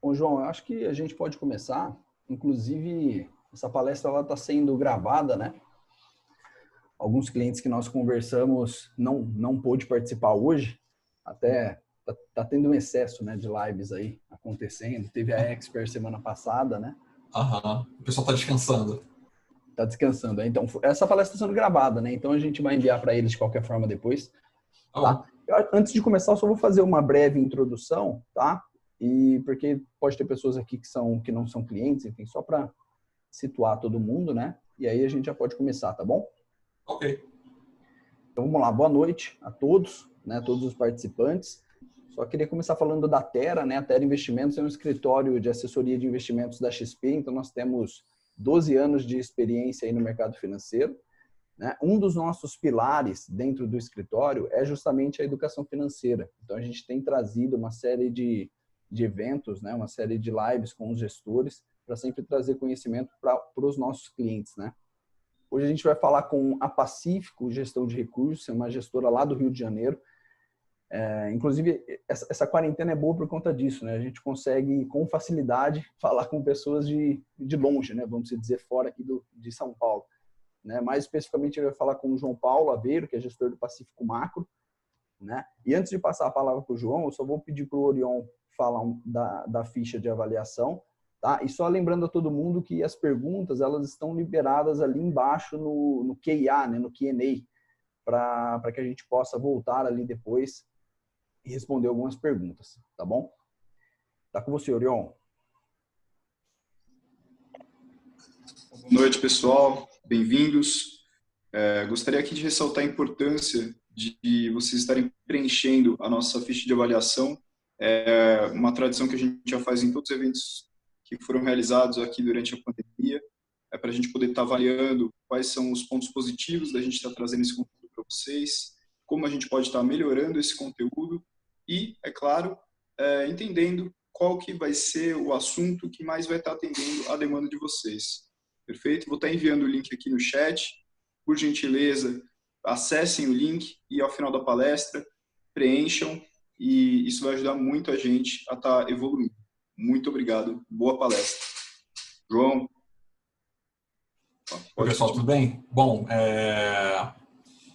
Bom, João, eu acho que a gente pode começar. Inclusive, essa palestra está sendo gravada, né? Alguns clientes que nós conversamos não pôde participar hoje, até tá tendo um excesso, né, de lives aí acontecendo. Teve a Expert semana passada, né? Aham. O pessoal está descansando. Tá descansando. Então, essa palestra está sendo gravada, né? Então, a gente vai enviar para eles de qualquer forma depois, tá? Antes de começar, eu só vou fazer uma breve introdução, tá? E porque pode ter pessoas aqui que não são clientes, enfim, só para situar todo mundo, né? E aí a gente já pode começar, tá bom? Ok. Então, vamos lá. Boa noite a todos, né? Todos os participantes. Só queria começar falando da Terra, né? A Terra Investimentos é um escritório de assessoria de investimentos da XP, então nós temos 12 anos de experiência aí no mercado financeiro, né? Um dos nossos pilares dentro do escritório é justamente a educação financeira. Então, a gente tem trazido uma série de eventos, né? Uma série de lives com os gestores para sempre trazer conhecimento para os nossos clientes, né? Hoje a gente vai falar com a Pacífico Gestão de Recursos, é uma gestora lá do Rio de Janeiro. Inclusive, essa quarentena é boa por conta disso, né? A gente consegue, com facilidade, falar com pessoas de longe, né? Vamos dizer, fora aqui de São Paulo. Né? Mais especificamente, eu vai falar com o João Paulo Aveiro, que é gestor do Pacífico Macro. Né? E antes de passar a palavra para o João, eu só vou pedir para o Orion falar da ficha de avaliação. Tá? E só lembrando a todo mundo que as perguntas elas estão liberadas ali embaixo no Q&A, né? No Q&A, para que a gente possa voltar ali depois e responder algumas perguntas. Tá bom? Tá com você, Orion. Boa noite, pessoal. Bem-vindos. Gostaria aqui de ressaltar a importância de vocês estarem preenchendo a nossa ficha de avaliação. É uma tradição que a gente já faz em todos os eventos que foram realizados aqui durante a pandemia. É para a gente poder estar avaliando quais são os pontos positivos da gente estar trazendo esse conteúdo para vocês, como a gente pode estar melhorando esse conteúdo e, é claro, entendendo qual que vai ser o assunto que mais vai estar atendendo a demanda de vocês. Perfeito? Vou estar enviando o link aqui no chat. Por gentileza, acessem o link e ao final da palestra preencham e isso vai ajudar muito a gente a estar evoluindo. Muito obrigado. Boa palestra. João? Oi, pessoal, tudo bem? Bom,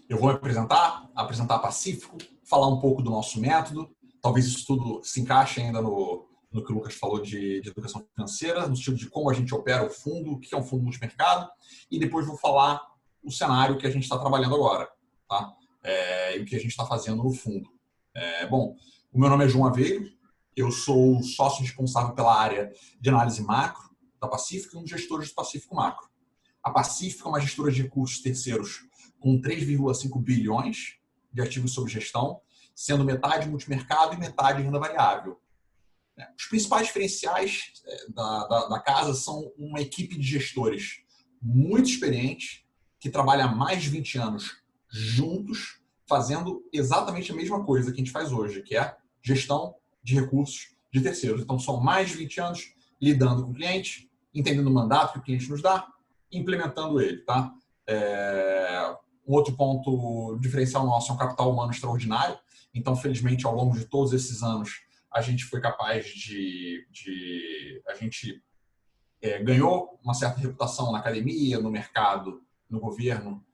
eu vou apresentar a Pacífico, falar um pouco do nosso método. Talvez isso tudo se encaixe ainda no que o Lucas falou de educação financeira, no sentido de como a gente opera o fundo, o que é um fundo multimercado, e depois vou falar o cenário que a gente está trabalhando agora, tá? E o que a gente está fazendo no fundo. Bom, o meu nome é João Aveiro, eu sou sócio responsável pela área de análise macro da Pacífico e um dos gestores do Pacífico Macro. A Pacífico é uma gestora de recursos terceiros com 3,5 bilhões de ativos sob gestão, sendo metade multimercado e metade renda variável. Os principais diferenciais da casa são uma equipe de gestores muito experientes, que trabalha há mais de 20 anos juntos, fazendo exatamente a mesma coisa que a gente faz hoje, que é gestão de recursos de terceiros. Então, são mais de 20 anos lidando com o cliente, entendendo o mandato que o cliente nos dá e implementando ele. Tá? Um outro ponto diferencial nosso é um capital humano extraordinário. Então, felizmente, ao longo de todos esses anos, a gente foi capaz a gente ganhou uma certa reputação na academia, no mercado, no governo,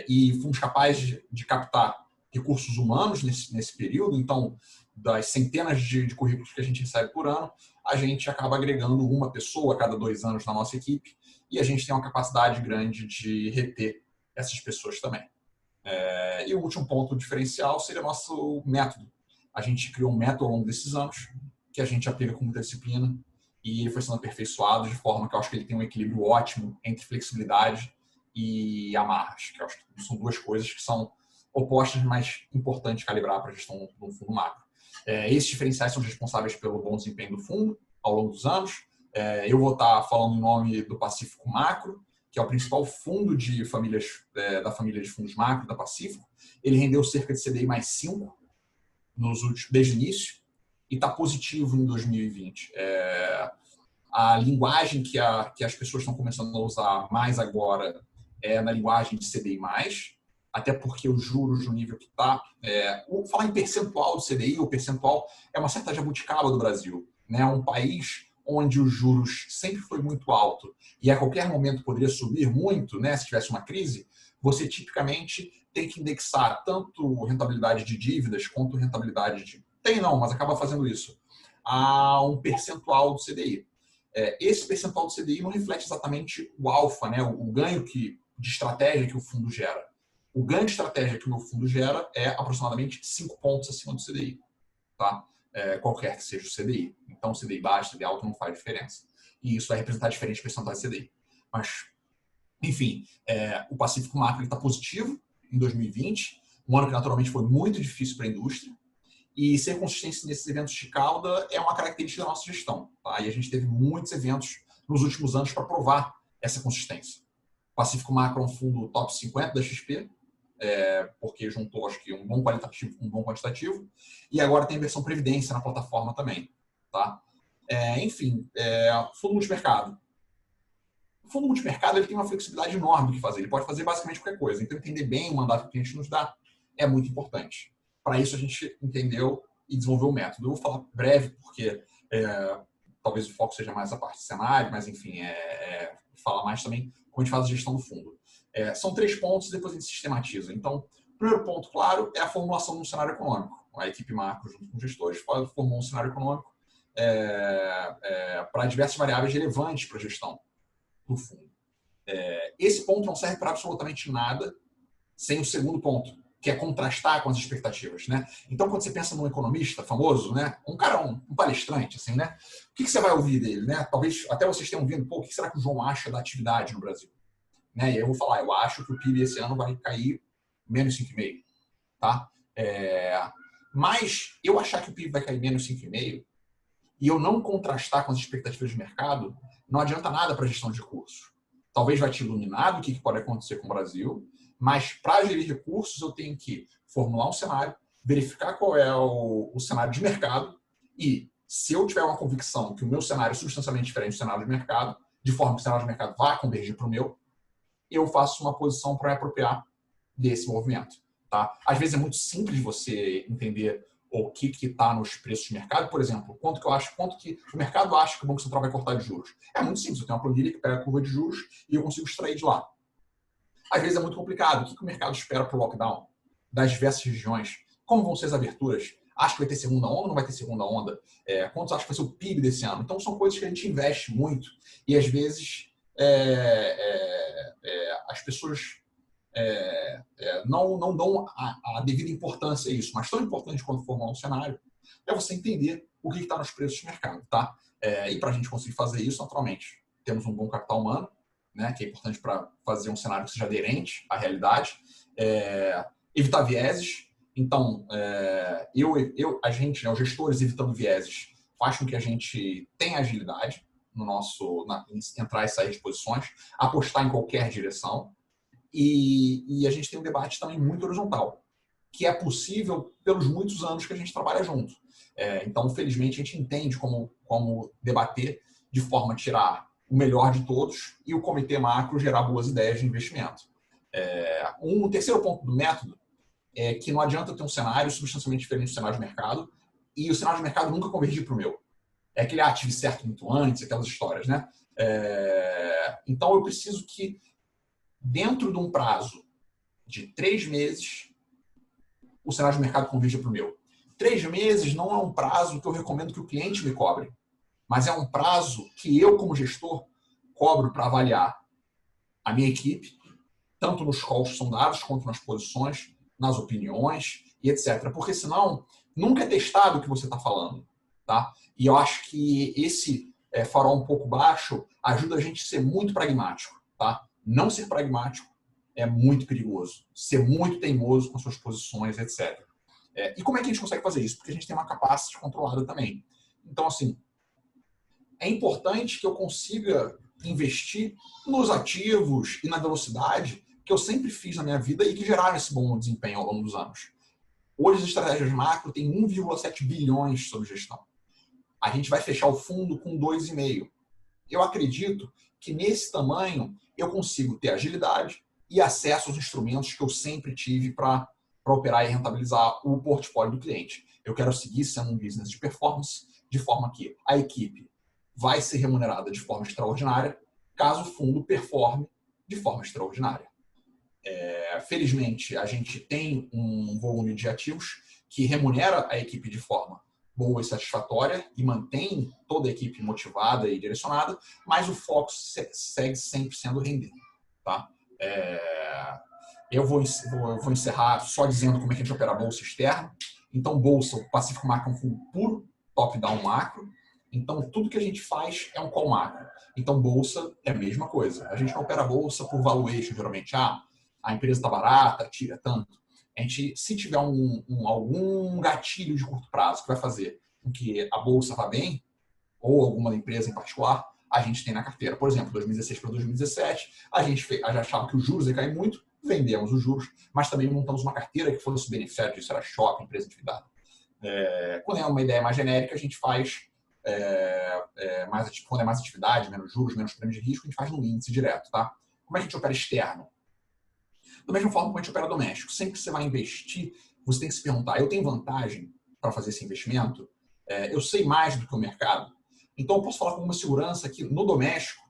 e fomos capazes de captar recursos humanos nesse período. Então, das centenas de currículos que a gente recebe por ano, a gente acaba agregando uma pessoa a cada 2 anos na nossa equipe e a gente tem uma capacidade grande de reter essas pessoas também. E o último ponto diferencial seria o nosso método. A gente criou um método ao longo desses anos que a gente aplica com muita disciplina e ele foi sendo aperfeiçoado de forma que eu acho que ele tem um equilíbrio ótimo entre flexibilidade e amarras, que eu acho que são duas coisas que são opostas, mas importantes calibrar para a gestão de um fundo macro. Esses diferenciais são responsáveis pelo bom desempenho do fundo ao longo dos anos. Eu vou estar falando em nome do Pacífico Macro, que é o principal fundo de famílias, da família de fundos macro da Pacífico. Ele rendeu cerca de CDI mais 5 desde o início e está positivo em 2020. A linguagem que as pessoas estão começando a usar mais agora é na linguagem de CDI+, até porque os juros no nível que está... falar em percentual do CDI, o percentual é uma certa jabuticaba do Brasil. né, um país onde os juros sempre foi muito alto e a qualquer momento poderia subir muito, né, se tivesse uma crise, você tipicamente tem que indexar tanto rentabilidade de dívidas quanto rentabilidade de... Tem não, mas acaba fazendo isso, a um percentual do CDI. Esse percentual do CDI não reflete exatamente o alfa, né, o ganho de estratégia que o fundo gera. O ganho de estratégia que o meu fundo gera é aproximadamente 5 pontos acima do CDI. Tá? Qualquer que seja o CDI. Então, CDI baixo, CDI alto não faz diferença. E isso vai representar diferentes percentuais de CDI. Mas, enfim, o Pacífico Macro está positivo em 2020, um ano que naturalmente foi muito difícil para a indústria, e ser consistente nesses eventos de cauda é uma característica da nossa gestão. Tá? E a gente teve muitos eventos nos últimos anos para provar essa consistência. O Pacífico Macro é um fundo top 50 da XP, porque juntou, acho que, um bom qualitativo com um bom quantitativo, e agora tem a versão Previdência na plataforma também. Tá? Enfim, fundo multimercado. O fundo multimercado ele tem uma flexibilidade enorme do que fazer, ele pode fazer basicamente qualquer coisa, então entender bem o mandato que o cliente nos dá é muito importante. Para isso a gente entendeu e desenvolveu o método. Eu vou falar breve, porque talvez o foco seja mais a parte de cenário, mas enfim, falar mais também como a gente faz a gestão do fundo. São 3 pontos e depois a gente sistematiza. Então, o primeiro ponto, claro, é a formulação de um cenário econômico. A equipe macro, junto com os gestores, formou um cenário econômico para diversas variáveis relevantes para a gestão do fundo. Esse ponto não serve para absolutamente nada sem o segundo ponto, que é contrastar com as expectativas, né? Então, quando você pensa num economista famoso, né, um cara, um palestrante, assim, né, o que você vai ouvir dele, né? Talvez até vocês tenham ouvido, o que será que o João acha da atividade no Brasil? Né? E aí eu vou falar, eu acho que o PIB esse ano vai cair menos 5,5%. Tá? Mas eu achar que o PIB vai cair menos 5,5% e eu não contrastar com as expectativas de mercado, não adianta nada para a gestão de recursos. Talvez vai te iluminar do que pode acontecer com o Brasil, mas para gerir recursos eu tenho que formular um cenário, verificar qual é o cenário de mercado e, se eu tiver uma convicção que o meu cenário é substancialmente diferente do cenário de mercado, de forma que o cenário de mercado vá convergir para o meu, eu faço uma posição para me apropriar desse movimento. Tá? Às vezes é muito simples você entender o que está nos preços de mercado. Por exemplo, quanto que o mercado acha que o Banco Central vai cortar de juros. É muito simples. Eu tenho uma planilha que pega a curva de juros e eu consigo extrair de lá. Às vezes é muito complicado. O que o mercado espera para o lockdown das diversas regiões? Como vão ser as aberturas? Acho que vai ter segunda onda ou não vai ter segunda onda? Quantos acho que vai ser o PIB desse ano? Então, são coisas que a gente investe muito e, às vezes, as pessoas não dão a devida importância a isso. Mas tão importante quanto formar um cenário é você entender o que está nos preços de mercado. Tá? E para a gente conseguir fazer isso, naturalmente, temos um bom capital humano, né, que é importante para fazer um cenário que seja aderente à realidade. Evitar vieses. Então, a gente, os gestores evitando vieses, faz com que a gente tenha agilidade em entrar e sair de posições, apostar em qualquer direção. E a gente tem um debate também muito horizontal, que é possível pelos muitos anos que a gente trabalha junto. Então, felizmente, a gente entende como debater de forma a tirar o melhor de todos e o comitê macro gerar boas ideias de investimento. Um terceiro ponto do método é que não adianta ter um cenário substancialmente diferente do cenário de mercado e o cenário de mercado nunca convergir para o meu. É aquele tive certo muito antes, aquelas histórias, né? Então, eu preciso que, dentro de um prazo de 3 meses, o cenário de mercado converja para o meu. 3 meses não é um prazo que eu recomendo que o cliente me cobre, mas é um prazo que eu, como gestor, cobro para avaliar a minha equipe, tanto nos calls que são dados, quanto nas posições, nas opiniões e etc. Porque senão, nunca é testado o que você está falando. Tá? E eu acho que esse farol um pouco baixo ajuda a gente a ser muito pragmático. Tá? Não ser pragmático é muito perigoso. Ser muito teimoso com suas posições, etc. E como é que a gente consegue fazer isso? Porque a gente tem uma capacidade controlada também. Então, assim, é importante que eu consiga investir nos ativos e na velocidade que eu sempre fiz na minha vida e que geraram esse bom desempenho ao longo dos anos. Hoje, as estratégias macro têm 1,7 bilhões sob gestão. A gente vai fechar o fundo com 2,5. Eu acredito que nesse tamanho eu consigo ter agilidade e acesso aos instrumentos que eu sempre tive para operar e rentabilizar o portfólio do cliente. Eu quero seguir sendo um business de performance, de forma que a equipe vai ser remunerada de forma extraordinária caso o fundo performe de forma extraordinária. Felizmente, a gente tem um volume de ativos que remunera a equipe de forma boa e satisfatória e mantém toda a equipe motivada e direcionada, mas o foco segue sempre sendo render. Tá? Eu vou encerrar só dizendo como é que a gente opera a bolsa externa. Então, bolsa, o Pacífico Macro é um fundo puro, top-down macro. Então, tudo que a gente faz é um call macro. Então, bolsa é a mesma coisa. A gente não opera a bolsa por valuation, geralmente. A empresa está barata, tira tanto. A gente, se tiver algum gatilho de curto prazo que vai fazer com que a bolsa vá bem, ou alguma empresa em particular, a gente tem na carteira. Por exemplo, 2016 para 2017, a gente achava que os juros ia cair muito, vendemos os juros, mas também montamos uma carteira que fosse beneficiário disso, era shopping, empresa endividada. Quando é uma ideia mais genérica, a gente faz quando é mais atividade, menos juros, menos prêmio de risco, a gente faz no índice direto. Tá? Como é que a gente opera externo? Da mesma forma que a gente opera doméstico. Sempre que você vai investir, você tem que se perguntar, eu tenho vantagem para fazer esse investimento? Eu sei mais do que o mercado? Então, eu posso falar com uma segurança que no doméstico,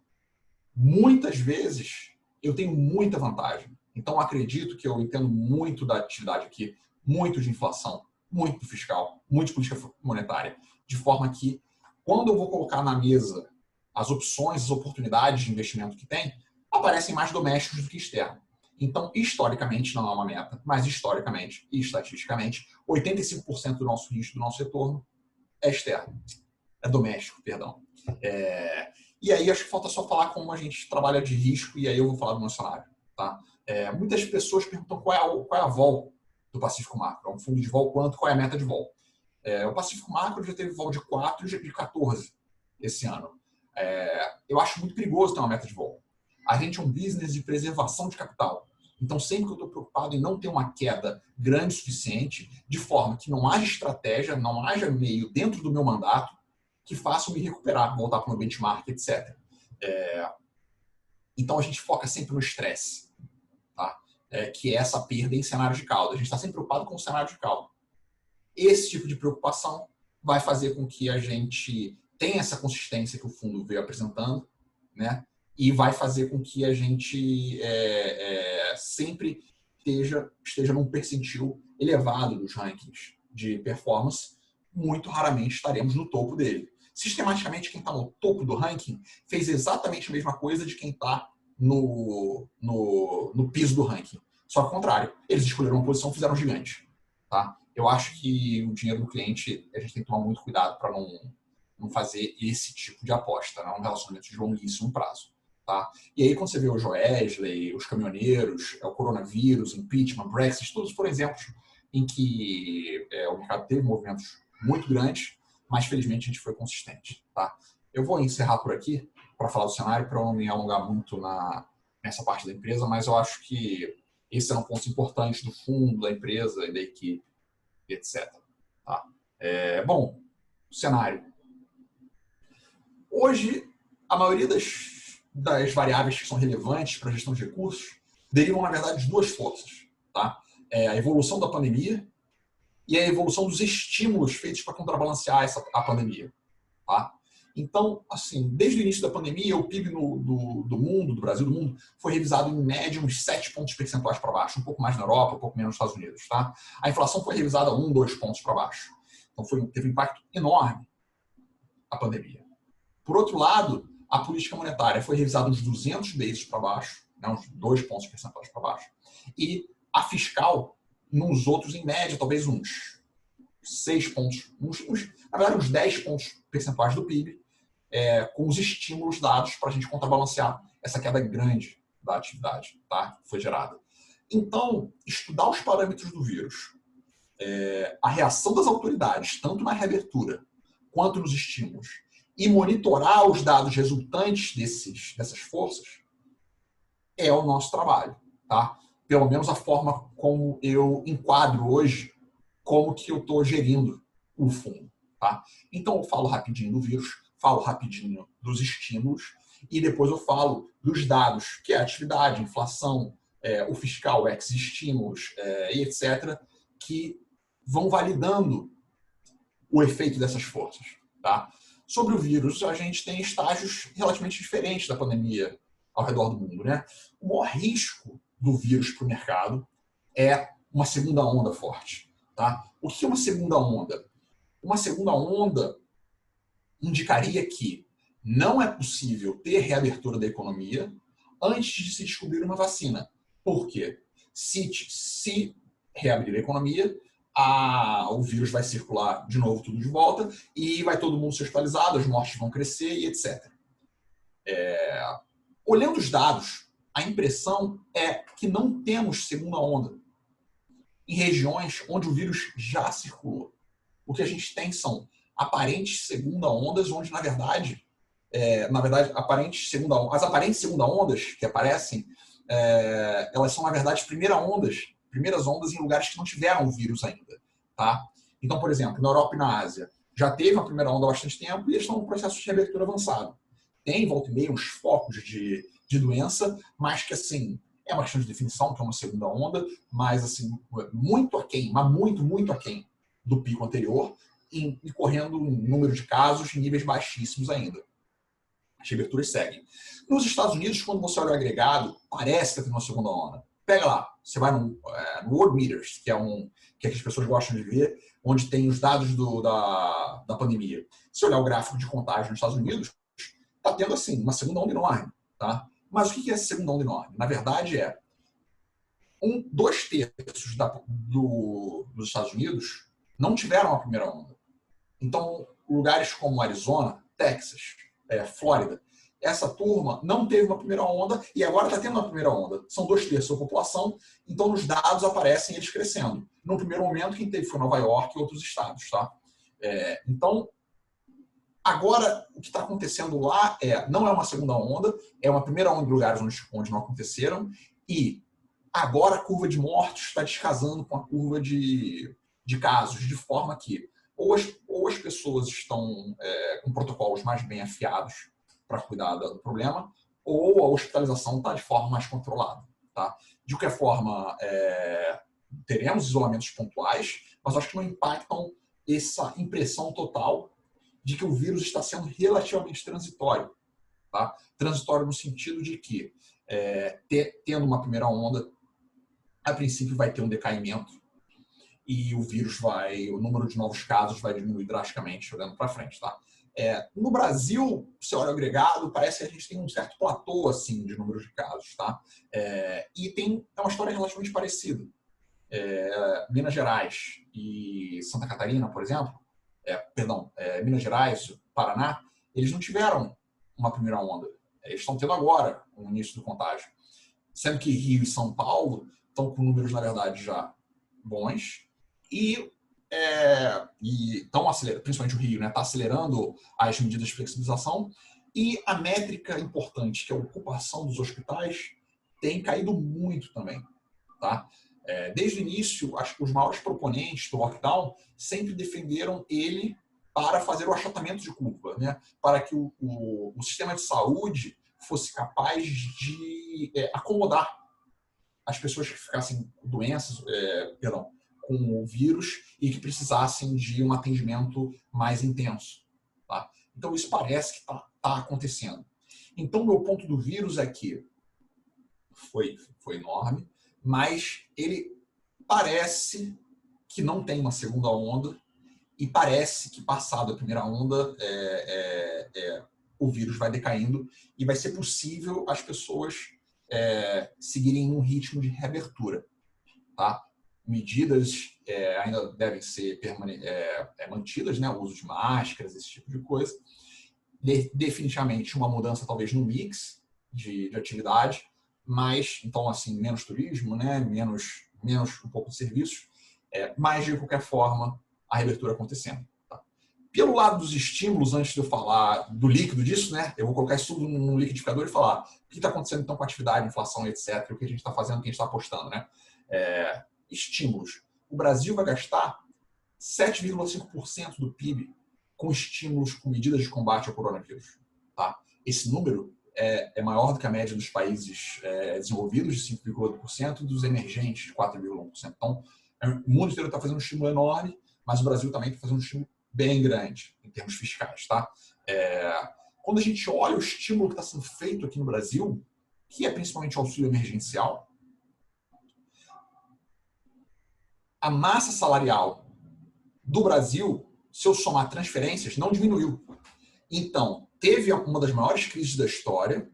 muitas vezes, eu tenho muita vantagem. Então, acredito que eu entendo muito da atividade aqui, muito de inflação, muito do fiscal, muito de política monetária, de forma que, quando eu vou colocar na mesa as opções, as oportunidades de investimento que tem, aparecem mais domésticos do que externos. Então, historicamente, não é uma meta, mas historicamente e estatisticamente, 85% do nosso risco, do nosso retorno, é externo. É doméstico, perdão. E aí, acho que falta só falar como a gente trabalha de risco, e aí eu vou falar do meu cenário. Tá? Muitas pessoas perguntam qual é a vol do Pacífico Macro. É um fundo de vol quanto? Qual é a meta de vol? O Pacífico Macro já teve vol de 4 e de 14 esse ano. Eu acho muito perigoso ter uma meta de vol. A gente é um business de preservação de capital. Então, sempre que eu estou preocupado em não ter uma queda grande o suficiente, de forma que não haja estratégia, não haja meio dentro do meu mandato que faça eu me recuperar, voltar para o meu benchmark, etc. Então, a gente foca sempre no estresse, tá? Que é essa perda em cenário de cauda. A gente está sempre preocupado com o cenário de cauda. Esse tipo de preocupação vai fazer com que a gente tenha essa consistência que o fundo veio apresentando, né? E vai fazer com que a gente sempre esteja num percentil elevado dos rankings de performance. Muito raramente estaremos no topo dele. Sistematicamente, quem está no topo do ranking fez exatamente a mesma coisa de quem está no piso do ranking. Só que ao contrário, eles escolheram uma posição e fizeram gigante. Tá? Eu acho que o dinheiro do cliente, a gente tem que tomar muito cuidado para não fazer esse tipo de aposta, não? Um relacionamento de longuíssimo prazo. Tá? E aí, quando você vê o Joesley, os caminhoneiros, o coronavírus, impeachment, Brexit, todos foram exemplos em que o mercado teve movimentos muito grandes, mas felizmente a gente foi consistente. Tá? Eu vou encerrar por aqui para falar do cenário, para não me alongar muito nessa parte da empresa, mas eu acho que esse é um ponto importante do fundo, da empresa e da equipe, etc. Tá? Bom, o cenário. Hoje, a maioria das variáveis que são relevantes para a gestão de recursos derivam, na verdade, de duas forças. Tá? A evolução da pandemia e a evolução dos estímulos feitos para contrabalancear a pandemia. Tá? Então, assim, desde o início da pandemia, o PIB do mundo, do Brasil, do mundo, foi revisado em média uns 7 pontos percentuais para baixo, um pouco mais na Europa, um pouco menos nos Estados Unidos. Tá? A inflação foi revisada 1, 2 pontos para baixo. Então, teve um impacto enorme a pandemia. Por outro lado, a política monetária foi revisada uns 200 basis para baixo, né, uns 2 pontos percentuais para baixo, e a fiscal, nos outros, em média, talvez uns 6 pontos, na verdade, uns 10 pontos percentuais do PIB, com os estímulos dados para a gente contrabalancear essa queda grande da atividade, tá, que foi gerada. Então, estudar os parâmetros do vírus, a reação das autoridades, tanto na reabertura quanto nos estímulos, e monitorar os dados resultantes dessas forças é o nosso trabalho. Tá? Pelo menos a forma como eu enquadro hoje como que eu estou gerindo o fundo. Tá? Então, eu falo rapidinho do vírus, falo rapidinho dos estímulos e depois eu falo dos dados, que é a atividade, a inflação, o fiscal, ex-estímulos, e etc., que vão validando o efeito dessas forças. Tá? Sobre o vírus, a gente tem estágios relativamente diferentes da pandemia ao redor do mundo, né? O maior risco do vírus para o mercado é uma segunda onda forte. Tá? O que é uma segunda onda? Uma segunda onda indicaria que não é possível ter reabertura da economia antes de se descobrir uma vacina. Por quê? Se reabrir a economia, o vírus vai circular de novo tudo de volta e vai todo mundo ser hospitalizado, as mortes vão crescer e etc. Olhando os dados, a impressão é que não temos segunda onda em regiões onde o vírus já circulou. O que a gente tem são aparentes segunda ondas, onde, na verdade, as aparentes segunda ondas que aparecem, elas são, na verdade, primeiras ondas em lugares que não tiveram o vírus ainda. Tá? Então, por exemplo, na Europa e na Ásia, já teve uma primeira onda há bastante tempo e eles estão em um processo de reabertura avançado. Tem, volta e meia, uns focos de doença, mas que, assim, é uma questão de definição, que é uma segunda onda, mas, assim, muito aquém, mas muito, muito aquém do pico anterior, e correndo um número de casos em níveis baixíssimos ainda. As reaberturas seguem. Nos Estados Unidos, quando você olha o agregado, parece que está tendo uma segunda onda. Pega lá, você vai no World Meters, que as pessoas gostam de ver, onde tem os dados da pandemia. Se olhar o gráfico de contágio nos Estados Unidos, está tendo, assim, uma segunda onda enorme. Tá? Mas o que é essa segunda onda enorme? Na verdade, 2/3 dos Estados Unidos não tiveram a primeira onda. Então, lugares como Arizona, Texas, Flórida, essa turma não teve uma primeira onda e agora está tendo uma primeira onda. São 2/3 da população, então nos dados aparecem eles crescendo. No primeiro momento, quem teve foi Nova York e outros estados. Tá? Então, agora, o que está acontecendo lá não é uma segunda onda, é uma primeira onda em lugares onde não aconteceram e agora a curva de mortos está descasando com a curva de casos, de forma que ou as pessoas estão com protocolos mais bem afiados para cuidar do problema, ou a hospitalização está de forma mais controlada. Tá? De qualquer forma, teremos isolamentos pontuais, mas acho que não impactam essa impressão total de que o vírus está sendo relativamente transitório. Tá? Transitório no sentido de que, tendo uma primeira onda, a princípio vai ter um decaimento e o número de novos casos vai diminuir drasticamente olhando para frente. Tá? No Brasil, se olha o agregado, parece que a gente tem um certo platô assim, de número de casos. Tá? E é uma história relativamente parecida. Minas Gerais e Santa Catarina, por exemplo, Minas Gerais, Paraná, eles não tiveram uma primeira onda. Eles estão tendo agora o início do contágio. Sendo que Rio e São Paulo estão com números, na verdade, já bons e estão acelerando, principalmente o Rio, está acelerando as medidas de flexibilização e a métrica importante, que é a ocupação dos hospitais, tem caído muito também. Tá? Desde o início, acho que os maiores proponentes do lockdown sempre defenderam ele para fazer o achatamento de curva, né? Para que o sistema de saúde fosse capaz de acomodar as pessoas que ficassem com o vírus e que precisassem de um atendimento mais intenso. Tá? Então, isso parece que está acontecendo. Então, meu ponto do vírus é que foi enorme, mas ele parece que não tem uma segunda onda e parece que, passado a primeira onda, o vírus vai decaindo e vai ser possível as pessoas seguirem um ritmo de reabertura. Tá? Medidas ainda devem ser mantidas, né? O uso de máscaras, esse tipo de coisa. Definitivamente uma mudança talvez no mix de atividade, mas, então, assim, menos turismo, né? menos um pouco de serviços, mas, de qualquer forma, a reabertura acontecendo. Tá? Pelo lado dos estímulos, antes de eu falar do líquido disso, né? Eu vou colocar isso tudo num liquidificador e falar o que está acontecendo então com a atividade, inflação, etc., o que a gente está fazendo, o que a gente está apostando. Né? Estímulos. O Brasil vai gastar 7,5% do PIB com estímulos, com medidas de combate ao coronavírus. Tá? Esse número é maior do que a média dos países desenvolvidos, de 5,8%, e dos emergentes, de 4,1%. Então, o mundo inteiro está fazendo um estímulo enorme, mas o Brasil também está fazendo um estímulo bem grande em termos fiscais. Tá? Quando a gente olha o estímulo que está sendo feito aqui no Brasil, que é principalmente o auxílio emergencial, a massa salarial do Brasil, se eu somar transferências, não diminuiu. Então, teve uma das maiores crises da história,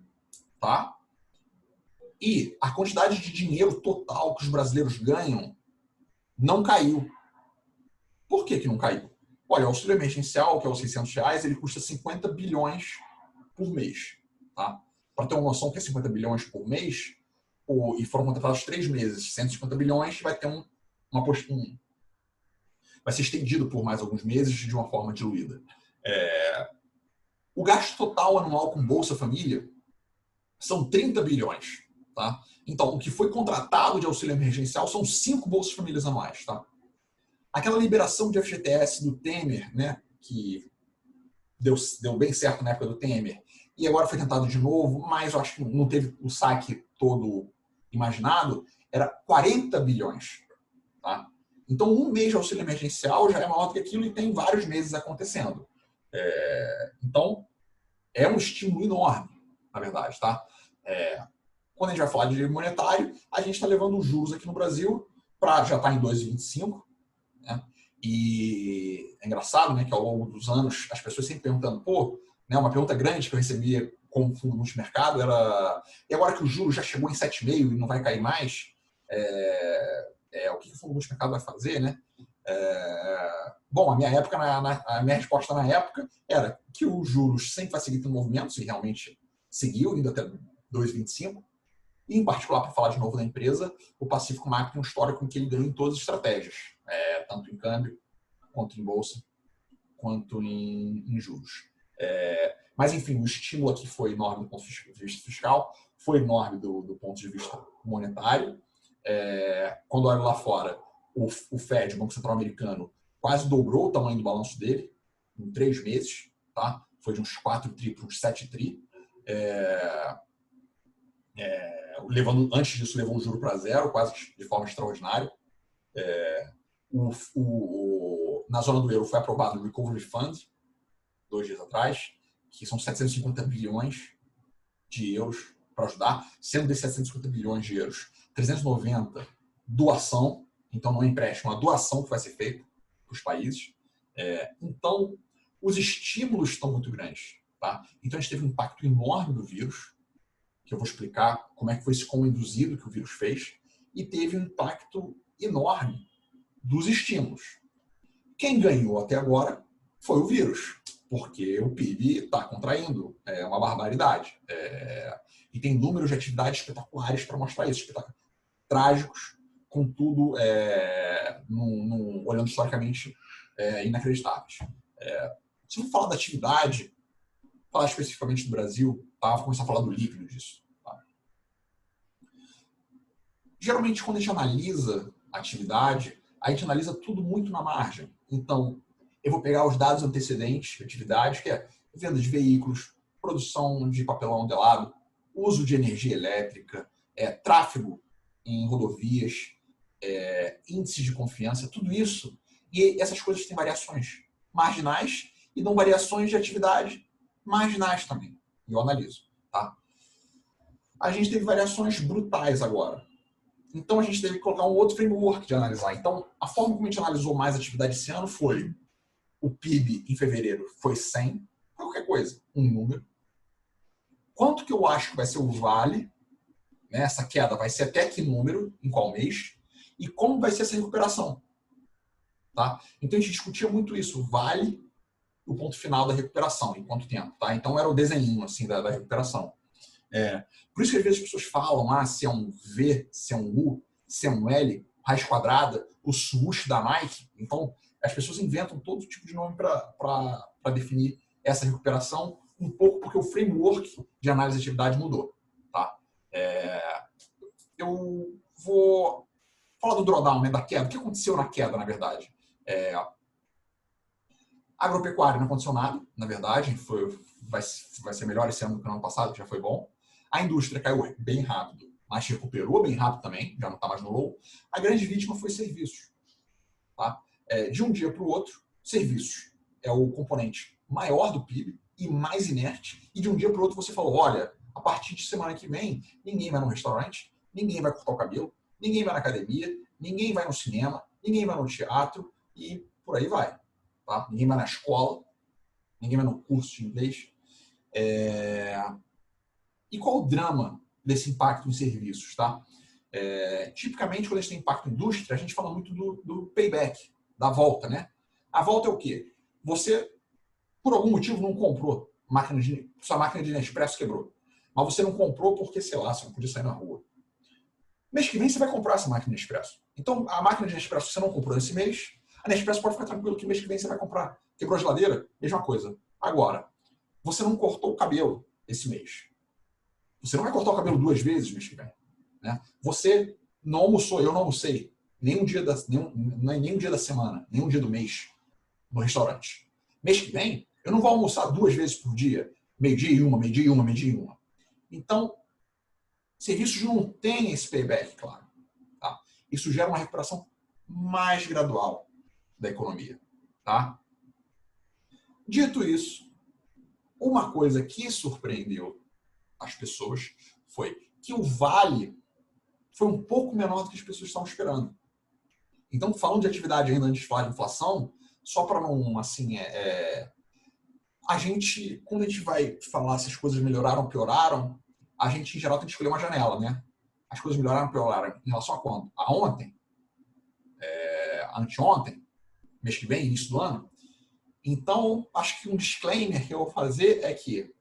tá? E a quantidade de dinheiro total que os brasileiros ganham não caiu. Por que que não caiu? Olha, o auxílio emergencial, que é os R$600, ele custa 50 bilhões por mês. Tá? Para ter uma noção que é 50 bilhões por mês, e foram contratados 3 meses, 150 bilhões, vai ter vai ser estendido por mais alguns meses de uma forma diluída. O gasto total anual com Bolsa Família são 30 bilhões. Tá? Então, o que foi contratado de auxílio emergencial são 5 Bolsas Famílias anuais. Tá? Aquela liberação de FGTS do Temer, né, que deu bem certo na época do Temer, e agora foi tentado de novo, mas eu acho que não teve o saque todo imaginado, era 40 bilhões. Tá? Então, um mês de auxílio emergencial já é maior do que aquilo e tem vários meses acontecendo. Então, é um estímulo enorme, na verdade. Tá? Quando a gente vai falar de dinheiro monetário, a gente está levando os juros aqui no Brasil para já estar em 2,25. Né? E é engraçado, né, que ao longo dos anos as pessoas sempre perguntando, né, uma pergunta grande que eu recebia como fundo multimercado era: e agora que o juro já chegou em 7,5 e não vai cair mais, o que o fundo multimercado vai fazer? Né? Bom, a minha resposta na época era que os juros sempre vai seguir tendo movimento, e realmente seguiu, indo até 2,25. E, em particular, para falar de novo da empresa, o Pacífico Mac tem um histórico em que ele ganha em todas as estratégias, tanto em câmbio, quanto em bolsa, quanto em juros. Mas, enfim, o estímulo aqui foi enorme do ponto de vista fiscal, foi enorme do ponto de vista monetário. Quando olho lá fora, o Fed, o Banco Central Americano, quase dobrou o tamanho do balanço dele em 3 meses. Tá? Foi de uns 4 tri para uns 7 tri. Antes disso, levou o juro para zero, quase de forma extraordinária. Na zona do euro foi aprovado o Recovery Fund, 2 dias atrás, que são 750 bilhões de euros para ajudar, sendo desses 750 bilhões de euros, 390 doação, então não é empréstimo, é uma doação que vai ser feita para os países. Então, os estímulos estão muito grandes. Tá? Então, a gente teve um impacto enorme do vírus, que eu vou explicar como é que foi esse como induzido que o vírus fez, e teve um impacto enorme dos estímulos. Quem ganhou até agora foi o vírus, porque o PIB está contraindo, é uma barbaridade. E tem números de atividades espetaculares para mostrar isso, trágicos, contudo, olhando historicamente, inacreditáveis. Se eu for falar da atividade, falar especificamente do Brasil, tá? Vou começar a falar do líquido disso. Tá? Geralmente, quando a gente analisa a atividade, a gente analisa tudo muito na margem. Então, eu vou pegar os dados antecedentes de atividade, que é venda de veículos, produção de papelão modelado, uso de energia elétrica, tráfego em rodovias, índices de confiança, tudo isso. E essas coisas têm variações marginais e dão variações de atividade marginais também. E eu analiso. Tá? A gente teve variações brutais agora. Então, a gente teve que colocar um outro framework de analisar. Então, a forma como a gente analisou mais a atividade esse ano foi: o PIB em fevereiro foi 100, qualquer coisa, um número. Quanto que eu acho que vai ser o vale, né? Essa queda vai ser até que número, em qual mês, e como vai ser essa recuperação. Tá? Então, a gente discutia muito isso, vale o ponto final da recuperação, em quanto tempo. Tá? Então, era o desenho assim, da recuperação. Por isso que às vezes as pessoas falam se é um V, se é um U, se é um L, raiz quadrada, o swoosh da Nike. Então, as pessoas inventam todo tipo de nome para definir essa recuperação, um pouco porque o framework de análise de atividade mudou. Tá? Eu vou falar do drawdown, né, da queda. O que aconteceu na queda, na verdade? Agropecuária não aconteceu nada, na verdade. Vai ser melhor esse ano do que no ano passado, que já foi bom. A indústria caiu bem rápido, mas recuperou bem rápido também, já não está mais no low. A grande vítima foi serviços. Tá? De um dia para o outro, serviços. é o componente maior do PIB e mais inerte, e de um dia para o outro você falou, olha, a partir de semana que vem, ninguém vai no restaurante, ninguém vai cortar o cabelo, ninguém vai na academia, ninguém vai no cinema, ninguém vai no teatro e por aí vai. Tá? Ninguém vai na escola, ninguém vai no curso de inglês. E qual o drama desse impacto em serviços? Tá? Tipicamente, quando a gente tem impacto em indústria, a gente fala muito do payback, da volta. Né? A volta é o quê? Você, por algum motivo, não comprou sua máquina de Nespresso quebrou. Mas você não comprou porque, sei lá, você não podia sair na rua. Mês que vem você vai comprar essa máquina de Nespresso. Então, a máquina de Nespresso que você não comprou nesse mês, a Nespresso pode ficar tranquilo que mês que vem você vai comprar. Quebrou a geladeira? Mesma coisa. Agora, você não cortou o cabelo esse mês. Você não vai cortar o cabelo 2 vezes mês que vem. Né? Você não almoçou, eu não almocei nenhum dia da semana, nenhum dia do mês no restaurante. Mês que vem, eu não vou almoçar 2 vezes por dia. Meio-dia e uma, meio-dia e uma, meio-dia e uma. Então, serviços não têm esse payback, claro. Tá? Isso gera uma recuperação mais gradual da economia. Tá? Dito isso, uma coisa que surpreendeu as pessoas foi que o vale foi um pouco menor do que as pessoas estavam esperando. Então, falando de atividade ainda antes de falar de inflação, só para não, assim, a gente, quando a gente vai falar se as coisas melhoraram ou pioraram, a gente, em geral, tem que escolher uma janela, né? As coisas melhoraram ou pioraram em relação a quando? A ontem? Anteontem? Mês que vem? Início do ano? Então, acho que um disclaimer que eu vou fazer é que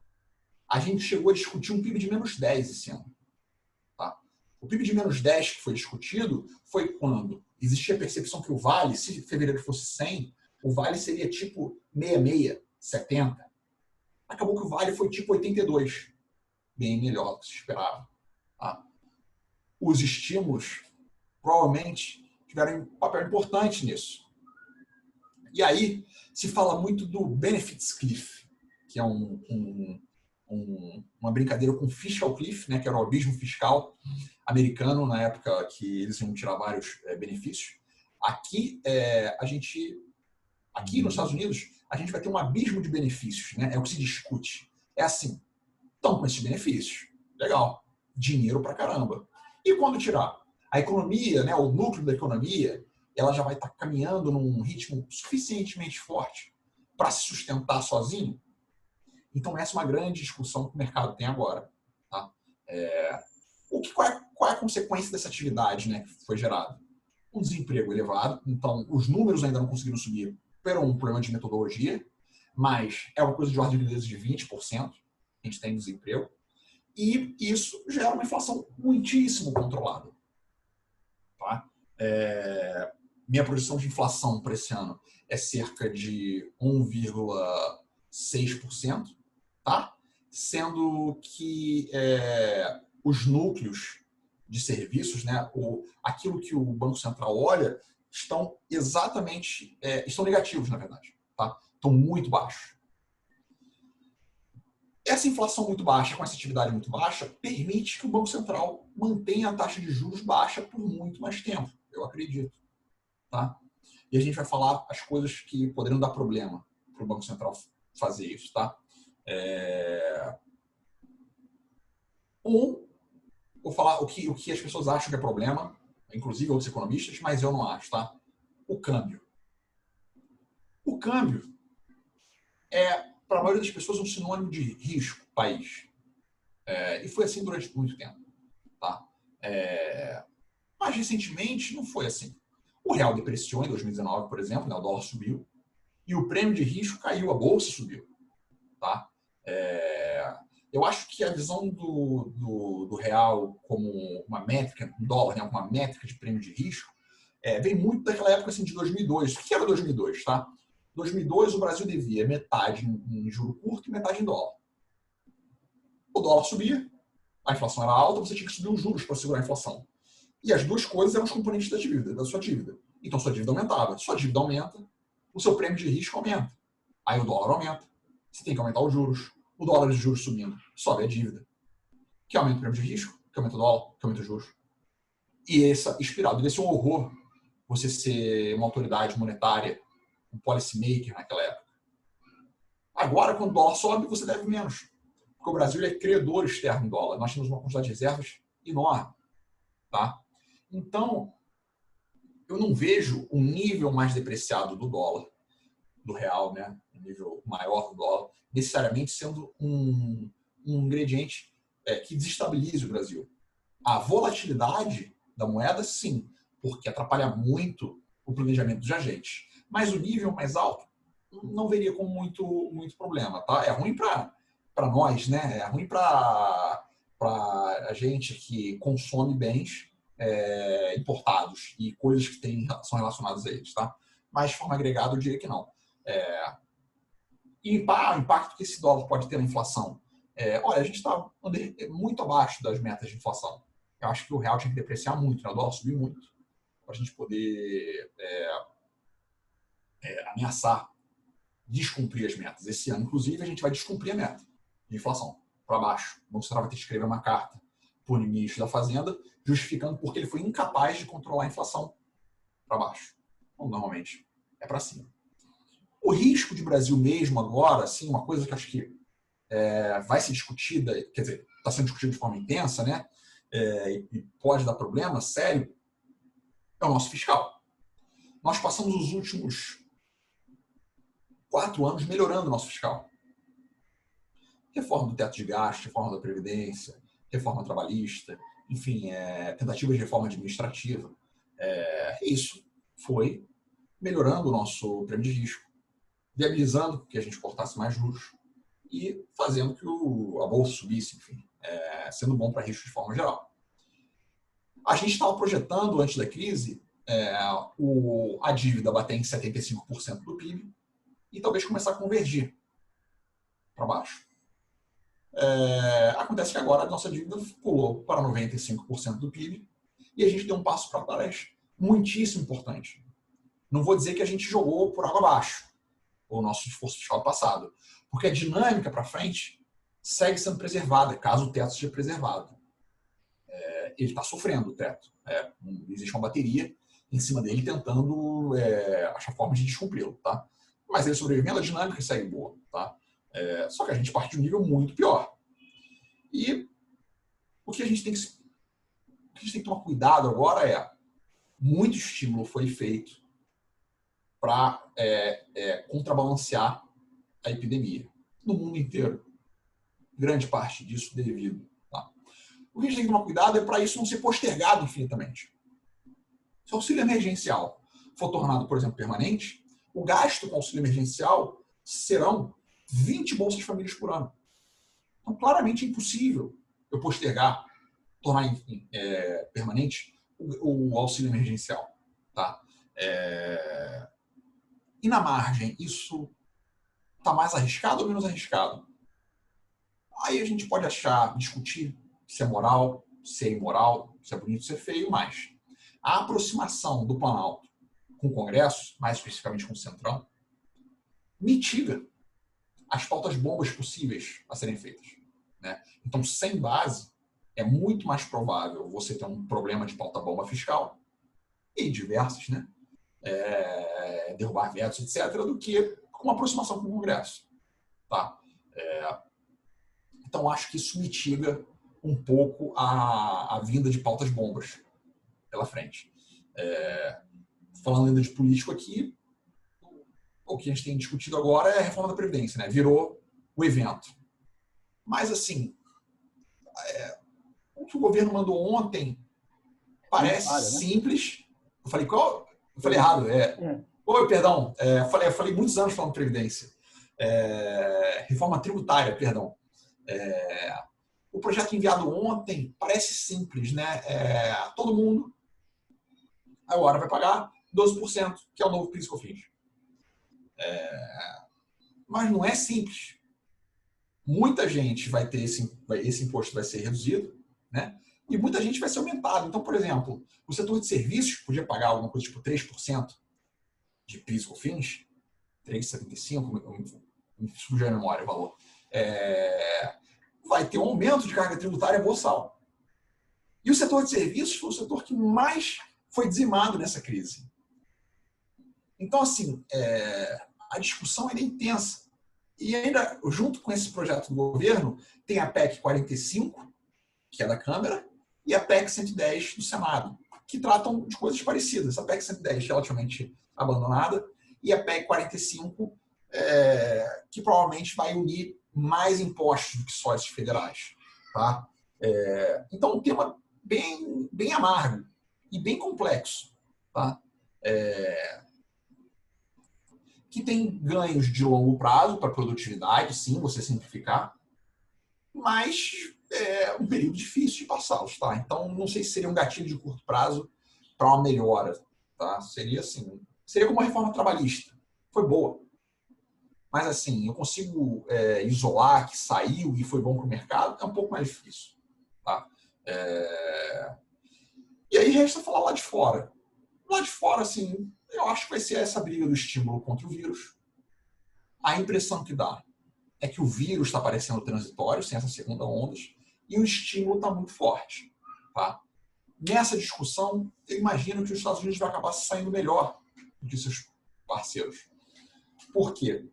a gente chegou a discutir um PIB de menos 10 esse ano. Tá? O PIB de menos 10 que foi discutido foi quando existia a percepção que o vale, se fevereiro fosse 100, o vale seria tipo 66, 70. Acabou que o vale foi tipo 82. Bem melhor do que se esperava. Tá? Os estímulos provavelmente tiveram um papel importante nisso. E aí se fala muito do Benefits Cliff, que é uma brincadeira com Fiscal Cliff, né, que era o abismo fiscal americano na época que eles iam tirar vários benefícios. Aqui, aqui nos Estados Unidos, a gente vai ter um abismo de benefícios, né? É o que se discute. É assim, estão com esses benefícios, legal, dinheiro pra caramba. E quando tirar? A economia, né, o núcleo da economia, ela já vai estar caminhando num ritmo suficientemente forte para se sustentar sozinho. Então, essa é uma grande discussão que o mercado tem agora. Tá? Qual é a consequência dessa atividade, né, que foi gerada? Um desemprego elevado, então os números ainda não conseguiram subir por um problema de metodologia, mas é uma coisa de ordem de grandeza de 20% que a gente tem de desemprego, e isso gera uma inflação muitíssimo controlada. Tá? Minha projeção de inflação para esse ano é cerca de 1,6%, tá? Sendo que os núcleos de serviços, né, aquilo que o Banco Central olha, estão exatamente, estão negativos, na verdade. Tá? Estão muito baixos. Essa inflação muito baixa, com essa atividade muito baixa, permite que o Banco Central mantenha a taxa de juros baixa por muito mais tempo, eu acredito. Tá? E a gente vai falar as coisas que poderiam dar problema para o Banco Central fazer isso. Tá? Vou falar o que as pessoas acham que é problema, inclusive outros economistas, mas eu não acho. Tá? O câmbio. O câmbio é, para a maioria das pessoas, um sinônimo de risco, país. E foi assim durante muito tempo. Tá? Mas, recentemente, não foi assim. O real depreciou em 2019, por exemplo, né? O dólar subiu, e o prêmio de risco caiu, a bolsa subiu. Tá? Eu acho que a visão do real como uma métrica, do dólar, né? Uma métrica de prêmio de risco, vem muito daquela época assim, de 2002. O que era 2002? Tá? 2002, o Brasil devia metade em juro curto e metade em dólar. O dólar subia, a inflação era alta, você tinha que subir os juros para segurar a inflação. E as duas coisas eram os componentes da sua dívida. Então, sua dívida aumentava. Sua dívida aumenta, o seu prêmio de risco aumenta. Aí o dólar aumenta, você tem que aumentar os juros. O dólar de juros subindo, sobe a dívida. Que aumenta o prêmio de risco, que aumenta o dólar, que aumenta os juros. E essa espiral deve ser um horror você ser uma autoridade monetária, um policy maker naquela época. Agora, quando o dólar sobe, você deve menos. Porque o Brasil é credor externo em dólar. Nós temos uma quantidade de reservas enorme. Tá? Então, eu não vejo um nível mais depreciado do dólar, do real, né? Um nível maior do dólar, necessariamente sendo um ingrediente que desestabilize o Brasil. A volatilidade da moeda, sim, porque atrapalha muito o planejamento dos agentes. Mas o nível mais alto não veria como muito problema. Tá? É ruim para nós, né? É ruim para a gente que consome bens importados e coisas que são relacionadas a eles. Tá? Mas, de forma agregada, eu diria que não. E o impacto que esse dólar pode ter na inflação? Olha, a gente está muito abaixo das metas de inflação. Eu acho que o real tinha que depreciar muito, né? O dólar subiu muito, para a gente poder ameaçar descumprir as metas. Esse ano, inclusive, a gente vai descumprir a meta de inflação para baixo. O Banco Central vai ter que escrever uma carta para o ministro da Fazenda, justificando porque ele foi incapaz de controlar a inflação para baixo. Então, normalmente, é para cima. O risco de Brasil mesmo agora, assim, uma coisa que acho que vai ser discutida, quer dizer, está sendo discutida de forma intensa, né? E pode dar problema sério, é o nosso fiscal. Nós passamos os últimos 4 anos melhorando o nosso fiscal. Reforma do teto de gasto, reforma da Previdência, reforma trabalhista, enfim, tentativas de reforma administrativa. Isso foi melhorando o nosso prêmio de risco, viabilizando que a gente cortasse mais juros e fazendo que a bolsa subisse, enfim, sendo bom para risco de forma geral. A gente estava projetando, antes da crise, a dívida bater em 75% do PIB e talvez começar a convergir para baixo. Acontece que agora a nossa dívida pulou para 95% do PIB e a gente deu um passo para trás muitíssimo importante. Não vou dizer que a gente jogou por água abaixo o nosso esforço fiscal passado, porque a dinâmica para frente segue sendo preservada, caso o teto seja preservado. Ele está sofrendo o teto. Existe uma bateria em cima dele tentando achar forma de descumpri-lo. Tá? Mas ele sobrevivendo, a dinâmica segue boa. Tá? Só que a gente parte de um nível muito pior. E o que a gente tem que tomar cuidado agora muito estímulo foi feito para contrabalancear a epidemia no mundo inteiro. Grande parte disso devido. Tá? O que a gente tem que tomar cuidado é para isso não ser postergado infinitamente. Se o auxílio emergencial for tornado, por exemplo, permanente, o gasto com auxílio emergencial serão 20 bolsas famílias por ano. Então, claramente é impossível eu postergar, tornar permanente o auxílio emergencial. Tá? E na margem, isso está mais arriscado ou menos arriscado? Aí a gente pode discutir se é moral, se é imoral, se é bonito, se é feio, mas a aproximação do Planalto com o Congresso, mais especificamente com o Centrão, mitiga as pautas bombas possíveis a serem feitas. Né? Então, sem base, é muito mais provável você ter um problema de pauta bomba fiscal e diversas, né? Derrubar vetos, etc., do que com uma aproximação com o Congresso. Tá? Então, acho que isso mitiga um pouco a vinda de pautas bombas pela frente. Falando ainda de político aqui, o que a gente tem discutido agora é a reforma da Previdência, né? Virou o evento. Mas, assim, o que o governo mandou ontem parece simples. Eu falei, qual? Eu falei errado. Oi, perdão. Eu falei muitos anos falando de Previdência. Reforma tributária, perdão. O projeto enviado ontem parece simples, né? Todo mundo agora vai pagar 12%, que é o novo PIS e COFINS. Mas não é simples. Muita gente vai ter esse imposto vai ser reduzido, né? E muita gente vai ser aumentado. Então, por exemplo, o setor de serviços podia pagar alguma coisa tipo 3% de PIS e COFINS, 3,75%, me surgiu a memória o valor. Vai ter um aumento de carga tributária boçal. E o setor de serviços foi o setor que mais foi dizimado nessa crise. Então, assim, a discussão é intensa. E ainda, junto com esse projeto do governo, tem a PEC 45, que é da Câmara, e a PEC 110 do Senado, que tratam de coisas parecidas. A PEC 110 é relativamente abandonada, e a PEC 45, que provavelmente vai unir mais impostos do que só esses federais. Tá? Então, um tema bem amargo e bem complexo. Tá? Que tem ganhos de longo prazo para produtividade, sim, você simplificar, mas é um período difícil de passá-los, tá? Então, não sei se seria um gatilho de curto prazo para uma melhora, tá? Seria assim, seria como uma reforma trabalhista. Foi boa. Mas, assim, eu consigo isolar que saiu e foi bom para o mercado, é um pouco mais difícil, tá? E aí resta falar lá de fora. Lá de fora, assim, eu acho que vai ser essa briga do estímulo contra o vírus. A impressão que dá é que o vírus está parecendo transitório, sem essa segunda onda, e o estímulo está muito forte. Tá? Nessa discussão, eu imagino que os Estados Unidos vai acabar saindo melhor do que seus parceiros. Por quê?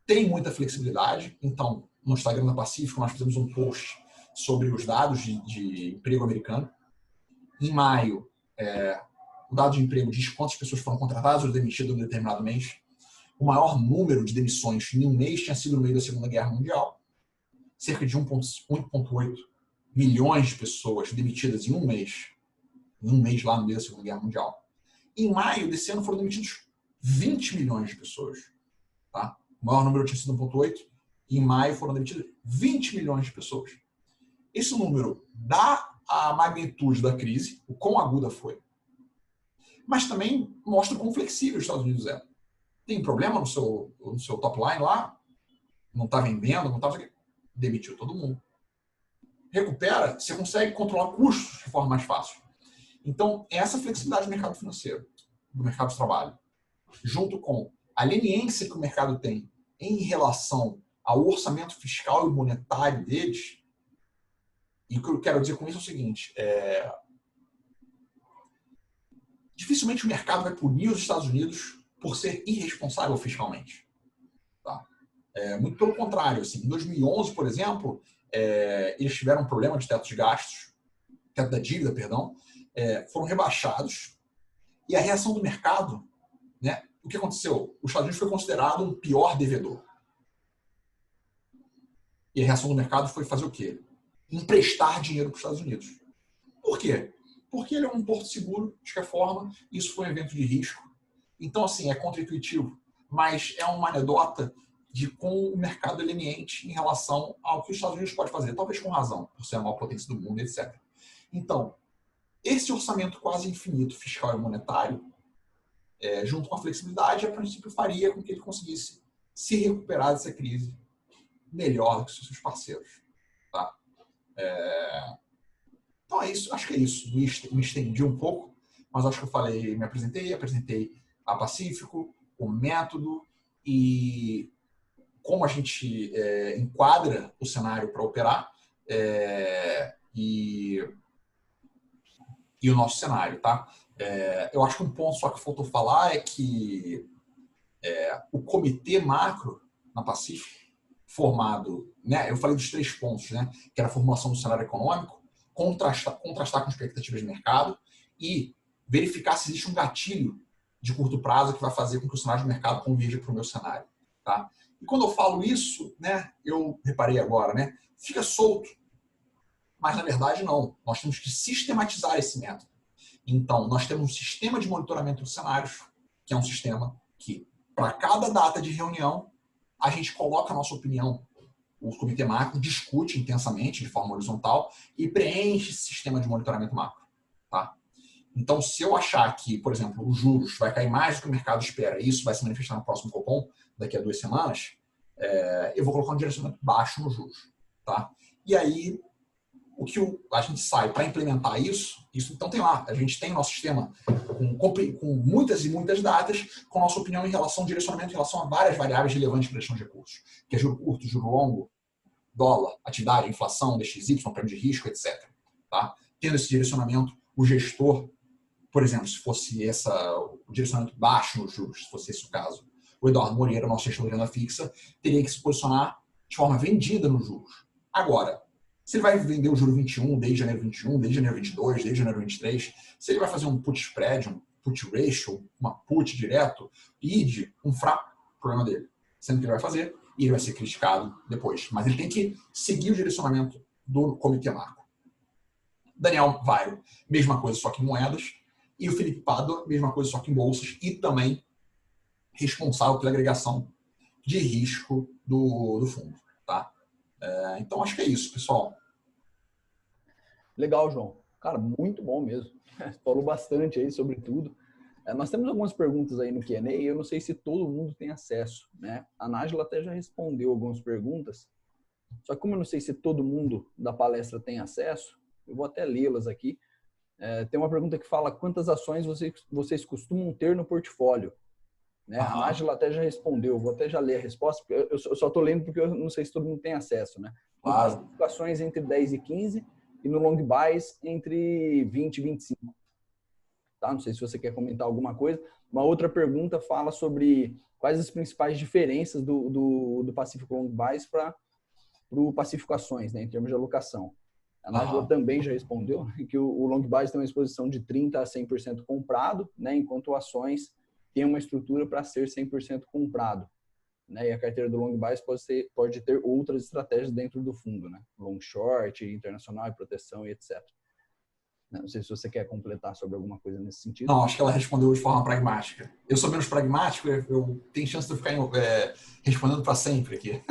Tem muita flexibilidade. Então, no Instagram da Pacífico, nós fizemos um post sobre os dados de emprego americano. Em maio, o dado de emprego diz quantas pessoas foram contratadas ou demitidas em um determinado mês. O maior número de demissões em um mês tinha sido no meio da Segunda Guerra Mundial. Cerca de 1,8 milhões de pessoas demitidas em um mês. Em um mês lá no meio da Segunda Guerra Mundial. Em maio desse ano foram demitidos 20 milhões de pessoas. Tá? O maior número tinha sido 1,8. E em maio foram demitidas 20 milhões de pessoas. Esse número dá a magnitude da crise, o quão aguda foi. Mas também mostra quão flexível os Estados Unidos é. Tem problema no seu top line lá? Não está vendendo? Não está... Demitiu todo mundo. Recupera, você consegue controlar custos de forma mais fácil. Então, essa flexibilidade do mercado financeiro, do mercado de trabalho, junto com a leniência que o mercado tem em relação ao orçamento fiscal e monetário deles, e o que eu quero dizer com isso é o seguinte, dificilmente o mercado vai punir os Estados Unidos por ser irresponsável fiscalmente. Tá? Muito pelo contrário. Assim, em 2011, por exemplo, eles tiveram um problema de teto de gastos, teto da dívida, perdão, foram rebaixados e a reação do mercado, né, o que aconteceu? Os Estados Unidos foi considerado um pior devedor. E a reação do mercado foi fazer o quê? Emprestar dinheiro para os Estados Unidos. Por quê? Porque ele é um porto seguro, de qualquer forma, isso foi um evento de risco. Então, assim, é contra-intuitivo, mas é uma anedota de como o mercado é leniente em relação ao que os Estados Unidos pode fazer, talvez com razão, por ser a maior potência do mundo, etc. Então, esse orçamento quase infinito fiscal e monetário, junto com a flexibilidade, a princípio faria com que ele conseguisse se recuperar dessa crise melhor do que os seus parceiros. Tá? Então é isso, acho que é isso. Me estendi um pouco, mas acho que eu me apresentei a Pacífico, o método e como a gente enquadra o cenário para operar e o nosso cenário, tá? Eu acho que um ponto só que faltou falar é que o comitê macro na Pacífico, formado, né, eu falei dos 3 pontos, né, que era a formulação do cenário econômico, contrastar com expectativas de mercado e verificar se existe um gatilho de curto prazo que vai fazer com que o cenário de mercado converja para o meu cenário. Tá? E quando eu falo isso, né, eu reparei agora, né, fica solto. Mas, na verdade, não. Nós temos que sistematizar esse método. Então, nós temos um sistema de monitoramento dos cenários, que é um sistema que, para cada data de reunião, a gente coloca a nossa opinião. O comitê macro discute intensamente, de forma horizontal, e preenche esse sistema de monitoramento macro. Tá? Então, se eu achar que, por exemplo, os juros vai cair mais do que o mercado espera, e isso vai se manifestar no próximo Copom, daqui a 2 semanas, eu vou colocar um direcionamento baixo nos juros. Tá? E aí, o que a gente sai para implementar isso, então tem lá, a gente tem o nosso sistema com muitas e muitas datas, com a nossa opinião em relação ao direcionamento, em relação a várias variáveis relevantes para a gestão de recursos, que é juro curto, juro longo, dólar, atividade, inflação, DXY, prêmio de risco, etc. Tá? Tendo esse direcionamento, o gestor, por exemplo, se fosse o direcionamento baixo nos juros, se fosse esse o caso, o Eduardo Moreira, nosso gestor de renda fixa, teria que se posicionar de forma vendida nos juros. Agora, se ele vai vender o juro 21 desde janeiro 21, desde janeiro 22, desde janeiro 23, se ele vai fazer um put spread, um put ratio, uma put direto, id, um fraco, problema dele. Sendo que ele vai fazer e ele vai ser criticado depois. Mas ele tem que seguir o direcionamento do comitê macro. Daniel Vairo, mesma coisa, só que em moedas. E o Felipe Pádua, mesma coisa, só que em bolsas. E também responsável pela agregação de risco do fundo. Tá? Então, acho que é isso, pessoal. Legal, João. Cara, muito bom mesmo. Falou bastante aí sobre tudo. Nós temos algumas perguntas aí no Q&A e eu não sei se todo mundo tem acesso, né? A Nájila até já respondeu algumas perguntas, só que como eu não sei se todo mundo da palestra tem acesso, eu vou até lê-las aqui. Tem uma pergunta que fala quantas ações vocês costumam ter no portfólio? Né? A Nájila até já respondeu, vou até já ler a resposta, porque eu só estou lendo porque eu não sei se todo mundo tem acesso, né? Claro. Ações entre 10 e 15 e no long buys entre 20 e 25. Tá? Não sei se você quer comentar alguma coisa. Uma outra pergunta fala sobre quais as principais diferenças do Pacífico Long Buys para o Pacífico Ações, né, em termos de alocação. A Nájila também já respondeu que o Long Buys tem uma exposição de 30% a 100% comprado, né, enquanto ações tem uma estrutura para ser 100% comprado. Né, e a carteira do Long Buys pode ter outras estratégias dentro do fundo, né? Long Short, internacional e proteção e etc. Não sei se você quer completar sobre alguma coisa nesse sentido. Não, acho que ela respondeu de forma pragmática. Eu sou menos pragmático, eu tenho chance de eu ficar respondendo para sempre aqui.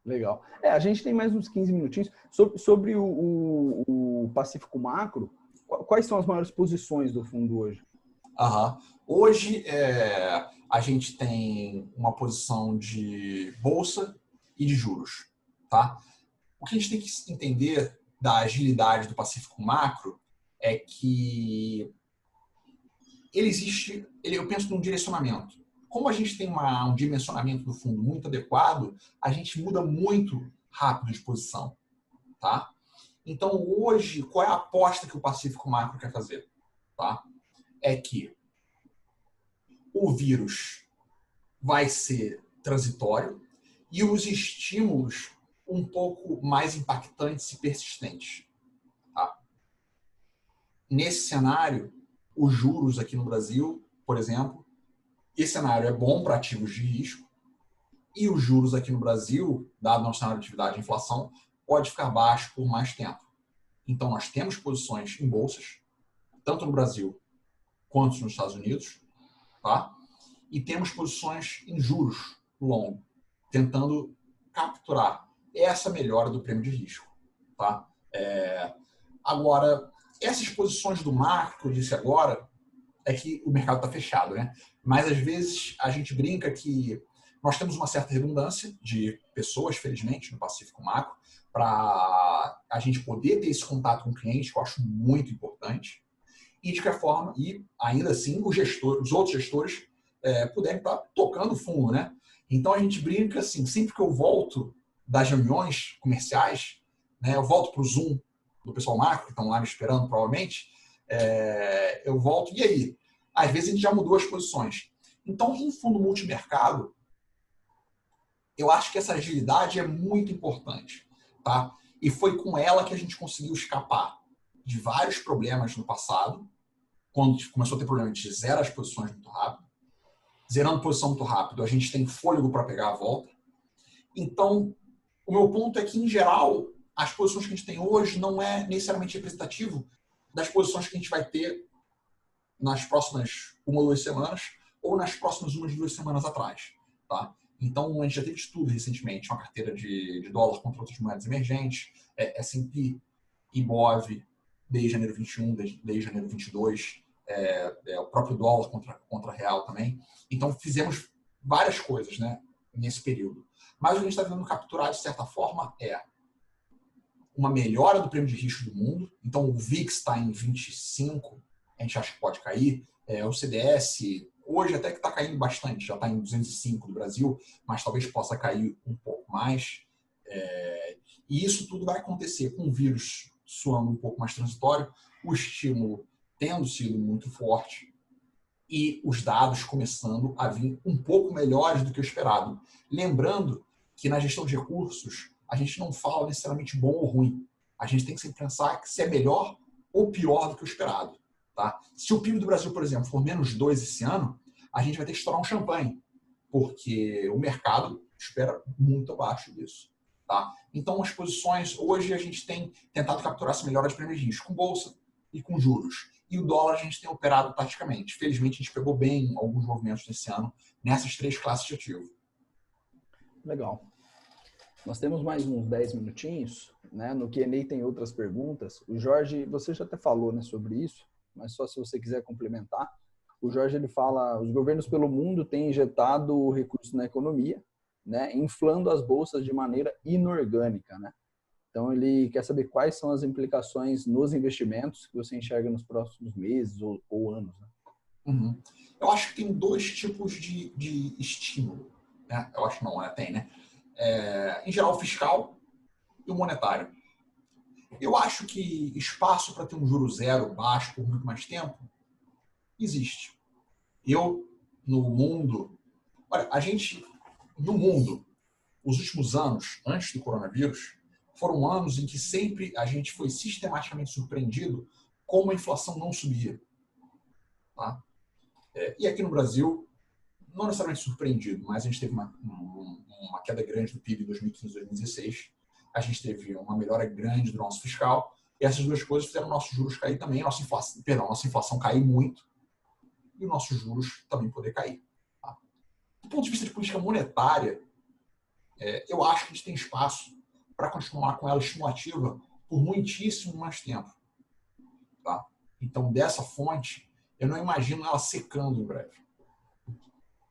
Legal. A gente tem mais uns 15 minutinhos. Sobre o Pacífico Macro, quais são as maiores posições do fundo hoje? Hoje, a gente tem uma posição de bolsa e de juros. Tá? O que a gente tem que entender da agilidade do Pacífico Macro é que eu penso num direcionamento. Como a gente tem um dimensionamento do fundo muito adequado, a gente muda muito rápido de posição. Tá? Então, hoje, qual é a aposta que o Pacífico Macro quer fazer? Tá? É que o vírus vai ser transitório e os estímulos um pouco mais impactantes e persistentes. Tá? Nesse cenário, os juros aqui no Brasil, por exemplo, esse cenário é bom para ativos de risco e os juros aqui no Brasil, dado nosso cenário de atividade e inflação, pode ficar baixo por mais tempo. Então, nós temos posições em bolsas, tanto no Brasil quanto nos Estados Unidos, tá? E temos posições em juros longo, tentando capturar essa melhora do prêmio de risco. Tá? Agora, essas posições do macro que eu disse agora, é que o mercado está fechado, né? Mas às vezes a gente brinca que nós temos uma certa redundância de pessoas, felizmente, no Pacífico Macro, para a gente poder ter esse contato com o cliente, que eu acho muito importante, e de que forma, e ainda assim, os outros gestores puderem estar tocando o fundo, né? Então a gente brinca assim, sempre que eu volto das reuniões comerciais, né, eu volto para o Zoom do pessoal macro, que estão lá me esperando provavelmente, eu volto, e aí? Às vezes a gente já mudou as posições. Então, em fundo multimercado, eu acho que essa agilidade é muito importante. Tá? E foi com ela que a gente conseguiu escapar de vários problemas no passado, quando começou a ter problema de zerar as posições muito rápido. Zerando posição muito rápido, a gente tem fôlego para pegar a volta. Então, o meu ponto é que, em geral, as posições que a gente tem hoje não é necessariamente representativo das posições que a gente vai ter nas próximas 1 ou 2 semanas ou nas próximas 1 ou 2 semanas atrás. Tá? Então, a gente já teve estudo recentemente, uma carteira de dólar contra outras moedas emergentes, S&P, IBOV, desde janeiro 21, desde janeiro 22, o próprio dólar contra real também. Então, fizemos várias coisas, né, nesse período. Mas o que a gente está tentando capturar, de certa forma, é uma melhora do prêmio de risco do mundo. Então, o VIX está em 25, a gente acha que pode cair. O CDS, hoje até que está caindo bastante, já está em 205 do Brasil, mas talvez possa cair um pouco mais. E isso tudo vai acontecer com o vírus soando um pouco mais transitório, o estímulo tendo sido muito forte, e os dados começando a vir um pouco melhores do que o esperado. Lembrando que na gestão de recursos, a gente não fala necessariamente bom ou ruim. A gente tem que sempre pensar que se é melhor ou pior do que o esperado. Tá? Se o PIB do Brasil, por exemplo, for -2 esse ano, a gente vai ter que estourar um champanhe, porque o mercado espera muito abaixo disso. Tá? Então, as posições, hoje a gente tem tentado capturar essa melhora de prêmios de risco com bolsa e com juros. E o dólar a gente tem operado taticamente. Felizmente, a gente pegou bem alguns movimentos nesse ano nessas 3 classes de ativo. Legal. Nós temos mais uns 10 minutinhos, né? No Q&A tem outras perguntas. O Jorge, você já até falou, né, sobre isso, mas só se você quiser complementar. O Jorge, ele fala, os governos pelo mundo têm injetado recursos na economia, né, inflando as bolsas de maneira inorgânica, né? Então, ele quer saber quais são as implicações nos investimentos que você enxerga nos próximos meses ou anos, né? Uhum. Eu acho que tem 2 tipos de estímulo. Né? Eu acho que não, tem, né? Em geral, o fiscal e o monetário. Eu acho que espaço para ter um juro zero baixo por muito mais tempo existe. No mundo... Olha, no mundo, os últimos anos, antes do coronavírus, foram anos em que sempre a gente foi sistematicamente surpreendido como a inflação não subia. Tá? E aqui no Brasil, não necessariamente surpreendido, mas a gente teve uma queda grande do PIB em 2015 e 2016. A gente teve uma melhora grande do nosso fiscal. E essas 2 coisas fizeram nossos juros cair também. Nossa inflação cair muito e os nossos juros também poder cair. Tá? Do ponto de vista de política monetária, eu acho que a gente tem espaço para continuar com ela estimulativa por muitíssimo mais tempo. Tá? Então, dessa fonte, eu não imagino ela secando em breve.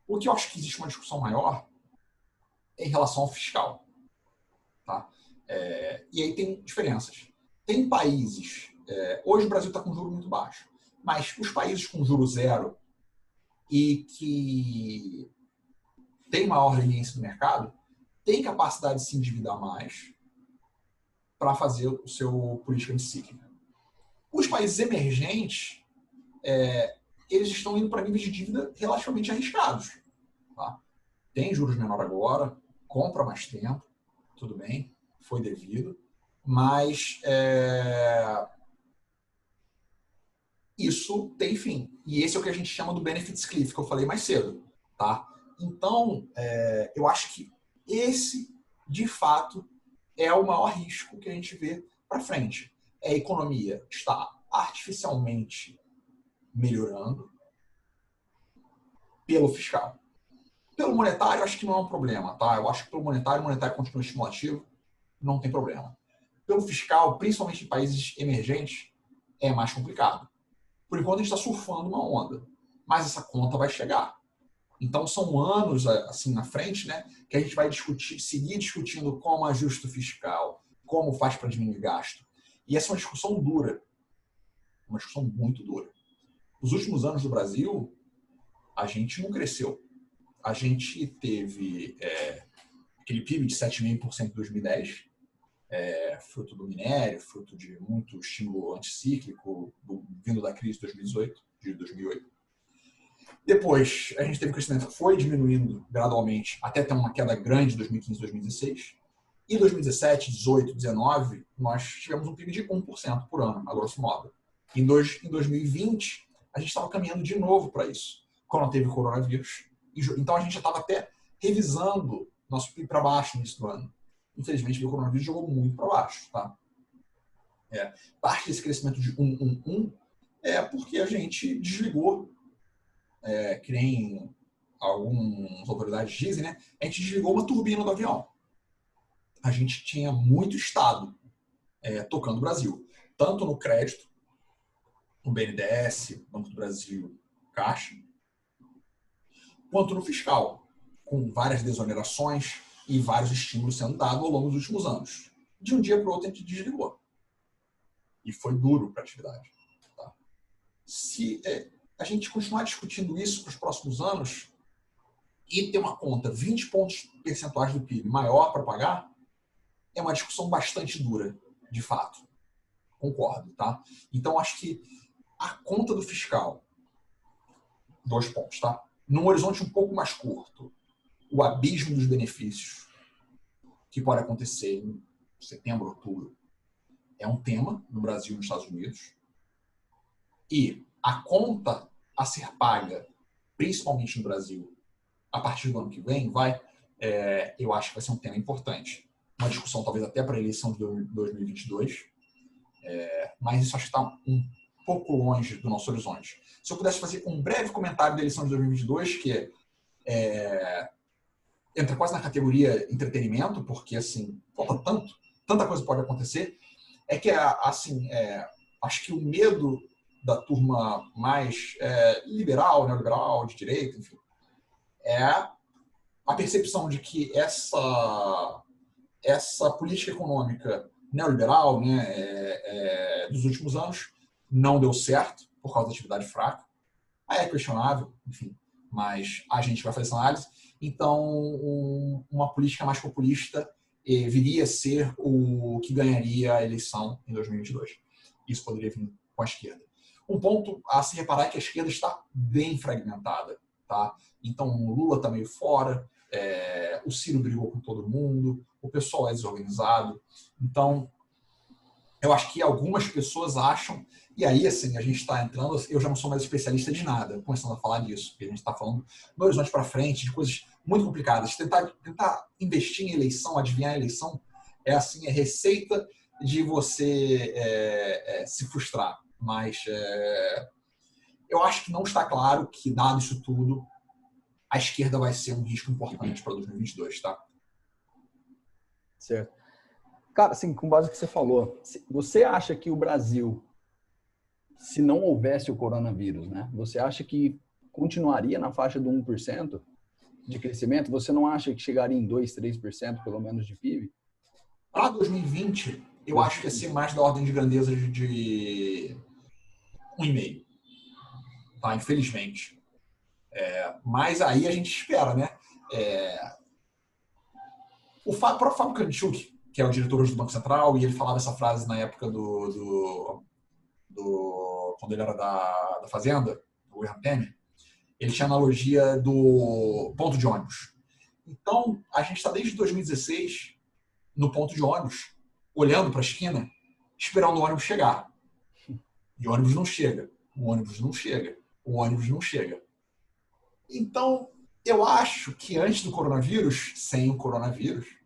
O que eu acho que existe uma discussão maior é em relação ao fiscal. Tá? E aí tem diferenças. Tem países... hoje o Brasil está com juro muito baixo, mas os países com juro zero e que têm maior leniência do mercado têm capacidade de se endividar mais para fazer o seu política anticíclica. Os países emergentes, eles estão indo para níveis de dívida relativamente arriscados. Tá? Tem juros menor agora, compra mais tempo, tudo bem, foi devido, mas isso tem fim. E esse é o que a gente chama do benefits cliff, que eu falei mais cedo. Tá? Então, eu acho que esse, de fato, é o maior risco que a gente vê para frente. A economia está artificialmente melhorando pelo fiscal. Pelo monetário, acho que não é um problema. Tá? Eu acho que pelo monetário, o monetário continua estimulativo, não tem problema. Pelo fiscal, principalmente em países emergentes, é mais complicado. Por enquanto, a gente está surfando uma onda, mas essa conta vai chegar. Então, são anos assim na frente, né, que a gente vai seguir discutindo como ajuste o fiscal, como faz para diminuir gasto. E essa é uma discussão dura, uma discussão muito dura. Nos últimos anos do Brasil, a gente não cresceu. A gente teve aquele PIB de 7,5% em 2010, fruto do minério, fruto de muito estímulo anticíclico vindo da crise de 2008. Depois, a gente teve um crescimento que foi diminuindo gradualmente até ter uma queda grande em 2015 e 2016. Em 2017, 18, 19, nós tivemos um PIB de 1% por ano, a grosso modo. Em 2020, a gente estava caminhando de novo para isso, quando teve o coronavírus. Então, a gente já estava até revisando nosso PIB para baixo no início do ano. Infelizmente, o coronavírus jogou muito para baixo. Tá? Parte desse crescimento de 1,1 é porque a gente desligou, que nem algumas autoridades dizem, né? A gente desligou uma turbina do avião. A gente tinha muito Estado tocando o Brasil, tanto no crédito, no BNDES, Banco do Brasil, Caixa, quanto no fiscal, com várias desonerações e vários estímulos sendo dados ao longo dos últimos anos. De um dia para o outro, a gente desligou. E foi duro para a atividade. Tá? Se a gente continuar discutindo isso para os próximos anos e ter uma conta 20 pontos percentuais do PIB maior para pagar, é uma discussão bastante dura, de fato. Concordo, tá? Então, acho que a conta do fiscal 2 pontos, tá? Num horizonte um pouco mais curto, o abismo dos benefícios que pode acontecer em setembro, outubro, é um tema no Brasil e nos Estados Unidos. E a conta a ser paga, principalmente no Brasil, a partir do ano que vem, eu acho que vai ser um tema importante. Uma discussão talvez até para a eleição de 2022, mas isso acho que está um pouco longe do nosso horizonte. Se eu pudesse fazer um breve comentário da eleição de 2022, que entra quase na categoria entretenimento, porque assim, falta tanta coisa pode acontecer, é que assim, acho que o medo da turma mais liberal, neoliberal, de direita, enfim, é a percepção de que essa política econômica neoliberal, né, dos últimos anos não deu certo por causa da atividade fraca. Aí é questionável, enfim, mas a gente vai fazer essa análise. Então, uma política mais populista viria a ser o que ganharia a eleição em 2022. Isso poderia vir com a esquerda. Um ponto a se reparar é que a esquerda está bem fragmentada, tá? Então, o Lula está meio fora, o Ciro brigou com todo mundo, o pessoal é desorganizado. Então, eu acho que algumas pessoas acham, e aí, assim, a gente está entrando, eu já não sou mais especialista de nada, começando a falar disso, porque a gente está falando no horizonte para frente, de coisas muito complicadas. Tentar investir em eleição, adivinhar a eleição, é receita de você se frustrar. Mas eu acho que não está claro que, dado isso tudo, a esquerda vai ser um risco importante para 2022, tá? Certo. Cara, assim, com base no que você falou, você acha que o Brasil, se não houvesse o coronavírus, né? Você acha que continuaria na faixa do 1% de crescimento? Você não acha que chegaria em 2, 3% pelo menos de PIB? Para 2020, eu acho que ia ser mais da ordem de grandeza de 1,5%. Tá? Infelizmente. Mas aí a gente espera, né? O próprio Fábio Kantchuk, que é o diretor hoje do Banco Central, e ele falava essa frase na época quando ele era da Fazenda, do William Temer, ele tinha a analogia do ponto de ônibus. Então, a gente está desde 2016 no ponto de ônibus, olhando para a esquina, esperando o ônibus chegar. E o ônibus não chega. O ônibus não chega. O ônibus não chega. Então, eu acho que antes do coronavírus, sem o coronavírus,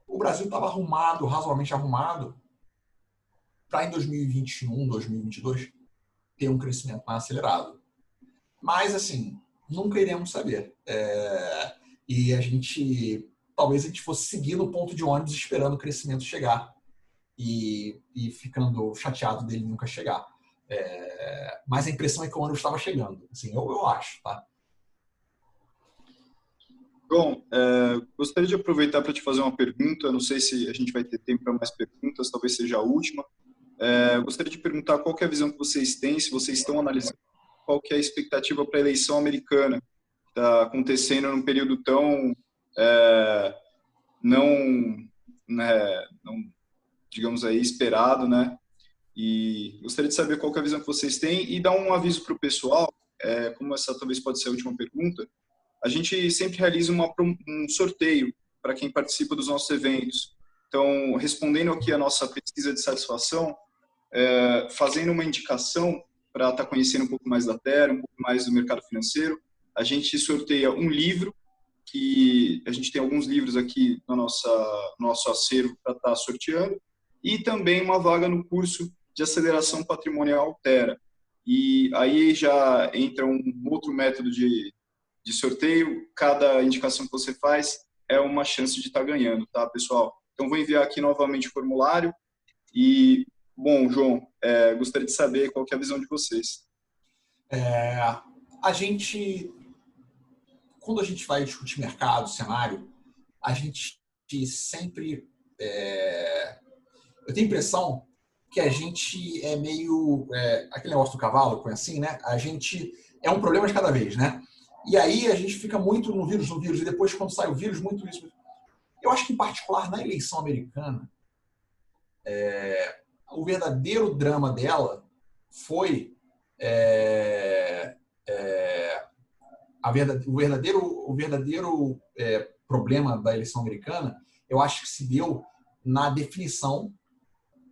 o Brasil estava razoavelmente arrumado, para em 2021, 2022, ter um crescimento mais acelerado. Mas, assim, nunca iremos saber. E talvez a gente fosse seguir no ponto de ônibus esperando o crescimento chegar e ficando chateado dele nunca chegar. Mas a impressão é que o ônibus estava chegando. Assim, eu acho, tá? Bom, gostaria de aproveitar para te fazer uma pergunta. Não sei se a gente vai ter tempo para mais perguntas, talvez seja a última. Gostaria de perguntar qual que é a visão que vocês têm, se vocês estão analisando qual que é a expectativa para a eleição americana, que está acontecendo num período tão não, digamos aí, esperado, né? E gostaria de saber qual que é a visão que vocês têm e dar um aviso para o pessoal, como essa talvez pode ser a última pergunta. A gente sempre realiza um sorteio para quem participa dos nossos eventos. Então, respondendo aqui a nossa pesquisa de satisfação, fazendo uma indicação para estar conhecendo um pouco mais da Terra, um pouco mais do mercado financeiro, a gente sorteia um livro, que a gente tem alguns livros aqui no nosso acervo para estar sorteando, e também uma vaga no curso de aceleração patrimonial Terra. E aí já entra um outro método de sorteio. Cada indicação que você faz é uma chance de estar ganhando, tá, pessoal? Então, vou enviar aqui novamente o formulário. E, bom, João, gostaria de saber qual que é a visão de vocês. Quando a gente vai discutir mercado, cenário, a gente sempre... eu tenho a impressão que a gente é meio... aquele negócio do cavalo, põe assim, né? A gente é um problema de cada vez, né? E aí a gente fica muito no vírus, e depois, quando sai o vírus, muito isso. Eu acho que, em particular, na eleição americana, o verdadeiro drama dela foi o verdadeiro problema da eleição americana, eu acho que se deu na definição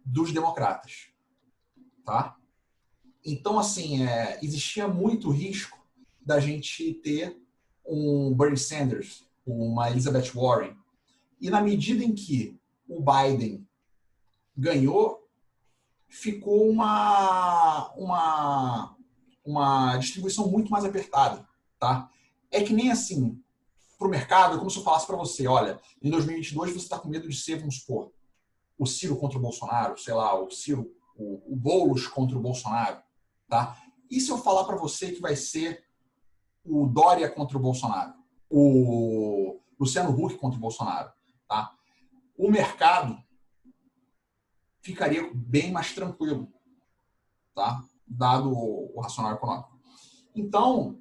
dos democratas, tá? Então, assim, existia muito risco da gente ter um Bernie Sanders, uma Elizabeth Warren. E na medida em que o Biden ganhou, ficou uma distribuição muito mais apertada, tá? É que nem assim, para o mercado, é como se eu falasse para você, olha, em 2022 você está com medo de ser, vamos supor, o Ciro contra o Bolsonaro, sei lá, o Boulos contra o Bolsonaro, tá? E se eu falar para você que vai ser o Dória contra o Bolsonaro, o Luciano Huck contra o Bolsonaro, tá? O mercado ficaria bem mais tranquilo, tá? Dado o racional econômico. Então,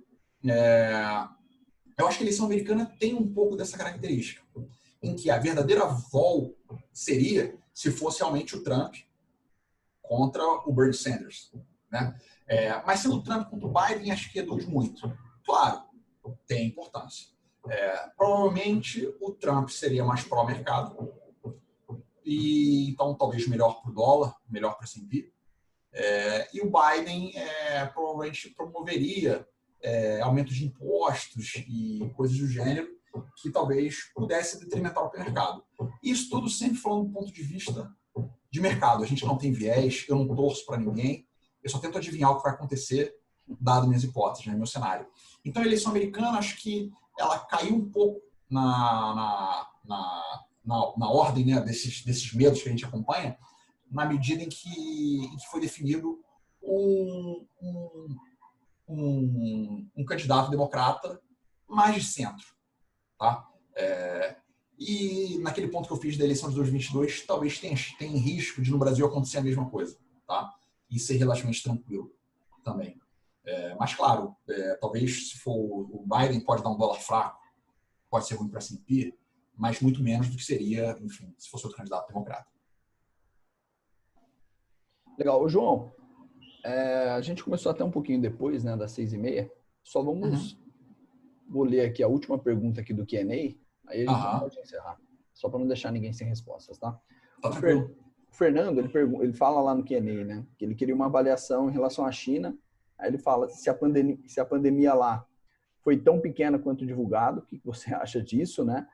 eu acho que a eleição americana tem um pouco dessa característica, em que a verdadeira vol seria se fosse realmente o Trump contra o Bernie Sanders, né? Mas sendo o Trump contra o Biden, acho que reduz muito. Claro, tem importância. Provavelmente o Trump seria mais pró-mercado, e então talvez melhor para o dólar, melhor para o S&P. E o Biden provavelmente promoveria aumento de impostos e coisas do gênero que talvez pudesse detrimentar o mercado. Isso tudo sempre falando do ponto de vista de mercado. A gente não tem viés, eu não torço para ninguém, eu só tento adivinhar o que vai acontecer, dado minhas hipóteses, né, meu cenário. Então, a eleição americana, acho que ela caiu um pouco na ordem, né, desses medos que a gente acompanha, na medida em que foi definido um candidato democrata mais de centro. Tá? E naquele ponto que eu fiz da eleição de 2022, talvez tenha risco de no Brasil acontecer a mesma coisa. Tá? E ser relativamente tranquilo também. Mas, claro, talvez se for o Biden pode dar um dólar fraco, pode ser ruim para a S&P, mas muito menos do que seria, enfim, se fosse outro candidato democrata. Legal. Ô, João, a gente começou até um pouquinho depois, né, das 6h30. Só vamos... Vou ler aqui a última pergunta aqui do Q&A, aí a gente pode encerrar. Só para não deixar ninguém sem respostas, tá? O Fernando, ele fala lá no Q&A, né, que ele queria uma avaliação em relação à China. Aí ele fala se a pandemia lá foi tão pequena quanto divulgado, o que você acha disso, né?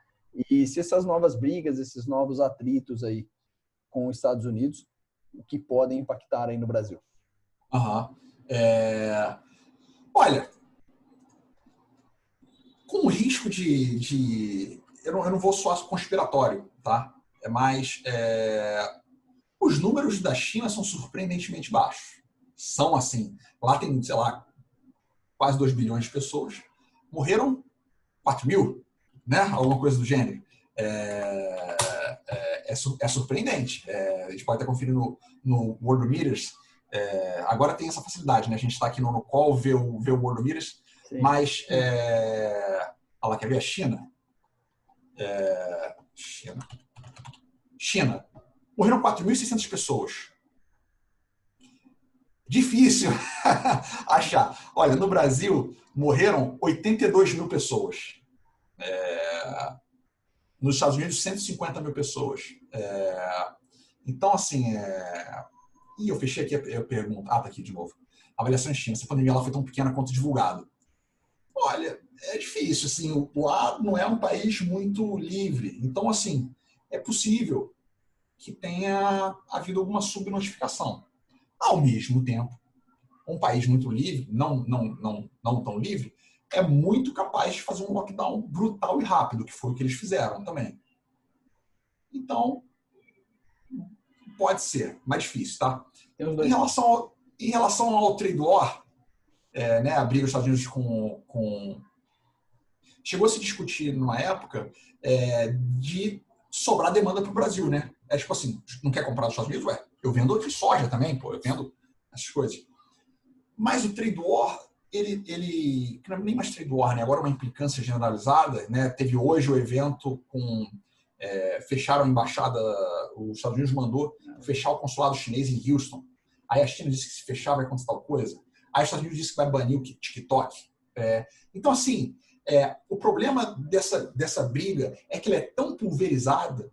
E se essas novas brigas, esses novos atritos aí com os Estados Unidos, o que podem impactar aí no Brasil? Olha, com o risco eu não vou soar conspiratório, tá? Mas os números da China são surpreendentemente baixos. São assim, lá tem, sei lá, quase 2 bilhões de pessoas. Morreram 4 mil, né? Alguma coisa do gênero. É surpreendente. A gente pode até conferir no Worldometers. Agora tem essa facilidade, né? A gente está aqui no call, vê o Worldometers, mas olha lá, quer ver a China? China. Morreram 4.600 pessoas. Difícil achar. Olha, no Brasil morreram 82 mil pessoas. Nos Estados Unidos, 150 mil pessoas. Então, assim, E eu fechei aqui a pergunta. Tá aqui de novo. Avaliação em China. Se a pandemia lá foi tão pequena quanto divulgado. Olha, é difícil. Assim, lá não é um país muito livre. Então, assim, é possível que tenha havido alguma subnotificação. Ao mesmo tempo, um país muito livre, não tão livre, é muito capaz de fazer um lockdown brutal e rápido, que foi o que eles fizeram também. Então, pode ser, mais difícil, tá? Em relação ao trade war, né, a briga dos Estados Unidos com... Chegou a se discutir numa época de sobrar demanda para o Brasil, né? Tipo assim, não quer comprar dos Estados Unidos? Ué, eu vendo aqui soja também, pô, eu vendo essas coisas. Mas o trade war, ele não é nem mais trade war, né? Agora é uma implicância generalizada, né? Teve hoje o evento com... fecharam a embaixada, os Estados Unidos mandou fechar o consulado chinês em Houston. Aí a China disse que se fechar vai acontecer tal coisa. Aí os Estados Unidos disse que vai banir o TikTok. Então, assim, o problema dessa briga é que ela é tão pulverizada,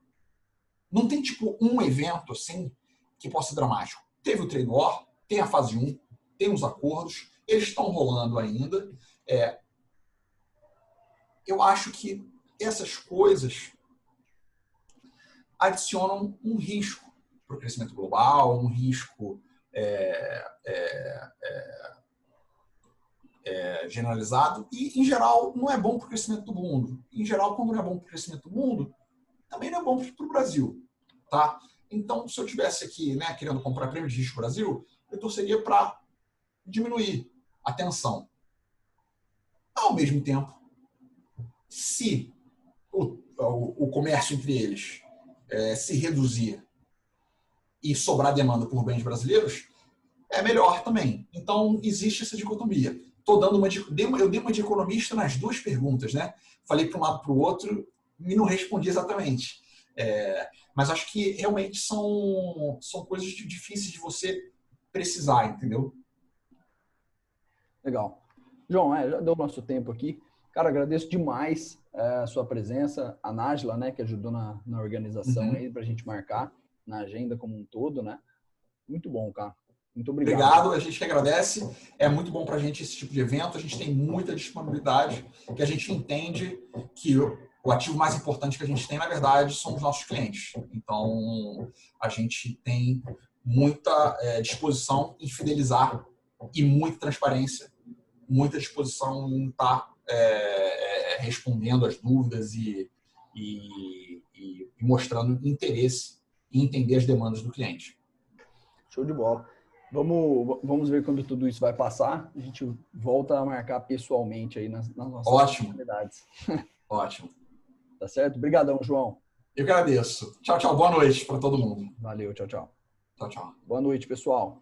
não tem, tipo, um evento, assim, que possa ser dramático. Teve o trade war, tem a fase 1, tem os acordos, eles estão rolando ainda. Eu acho que essas coisas adicionam um risco para o crescimento global, um risco generalizado e, em geral, não é bom para o crescimento do mundo. Em geral, quando não é bom para o crescimento do mundo, também não é bom para o Brasil. Tá? Então, se eu tivesse aqui, né, querendo comprar prêmio de risco Brasil, eu torceria para diminuir a tensão. Ao mesmo tempo, se o comércio entre eles se reduzir e sobrar demanda por bens brasileiros, é melhor também. Então, existe essa dicotomia. Eu dei uma de economista nas duas perguntas, né? Falei para um lado para o outro e não respondi exatamente. Mas acho que realmente são coisas difíceis de você precisar, entendeu? Legal. João, já deu o nosso tempo aqui. Cara, agradeço demais a sua presença, a Nájila, né, que ajudou na organização aí para a gente marcar na agenda como um todo, né? Muito bom, cara. Muito obrigado. Obrigado, a gente que agradece. É muito bom para a gente esse tipo de evento. A gente tem muita disponibilidade, que a gente entende que o ativo mais importante que a gente tem, na verdade, são os nossos clientes. Então, a gente tem muita disposição em fidelizar e muita transparência, muita disposição em estar respondendo as dúvidas e mostrando interesse em entender as demandas do cliente. Show de bola. Vamos ver quando tudo isso vai passar. A gente volta a marcar pessoalmente aí nas nossas oportunidades. Ótimo. Tá certo? Obrigadão, João. Eu que agradeço. Tchau, tchau. Boa noite para todo mundo. Valeu, tchau, tchau. Tchau, tchau. Boa noite, pessoal.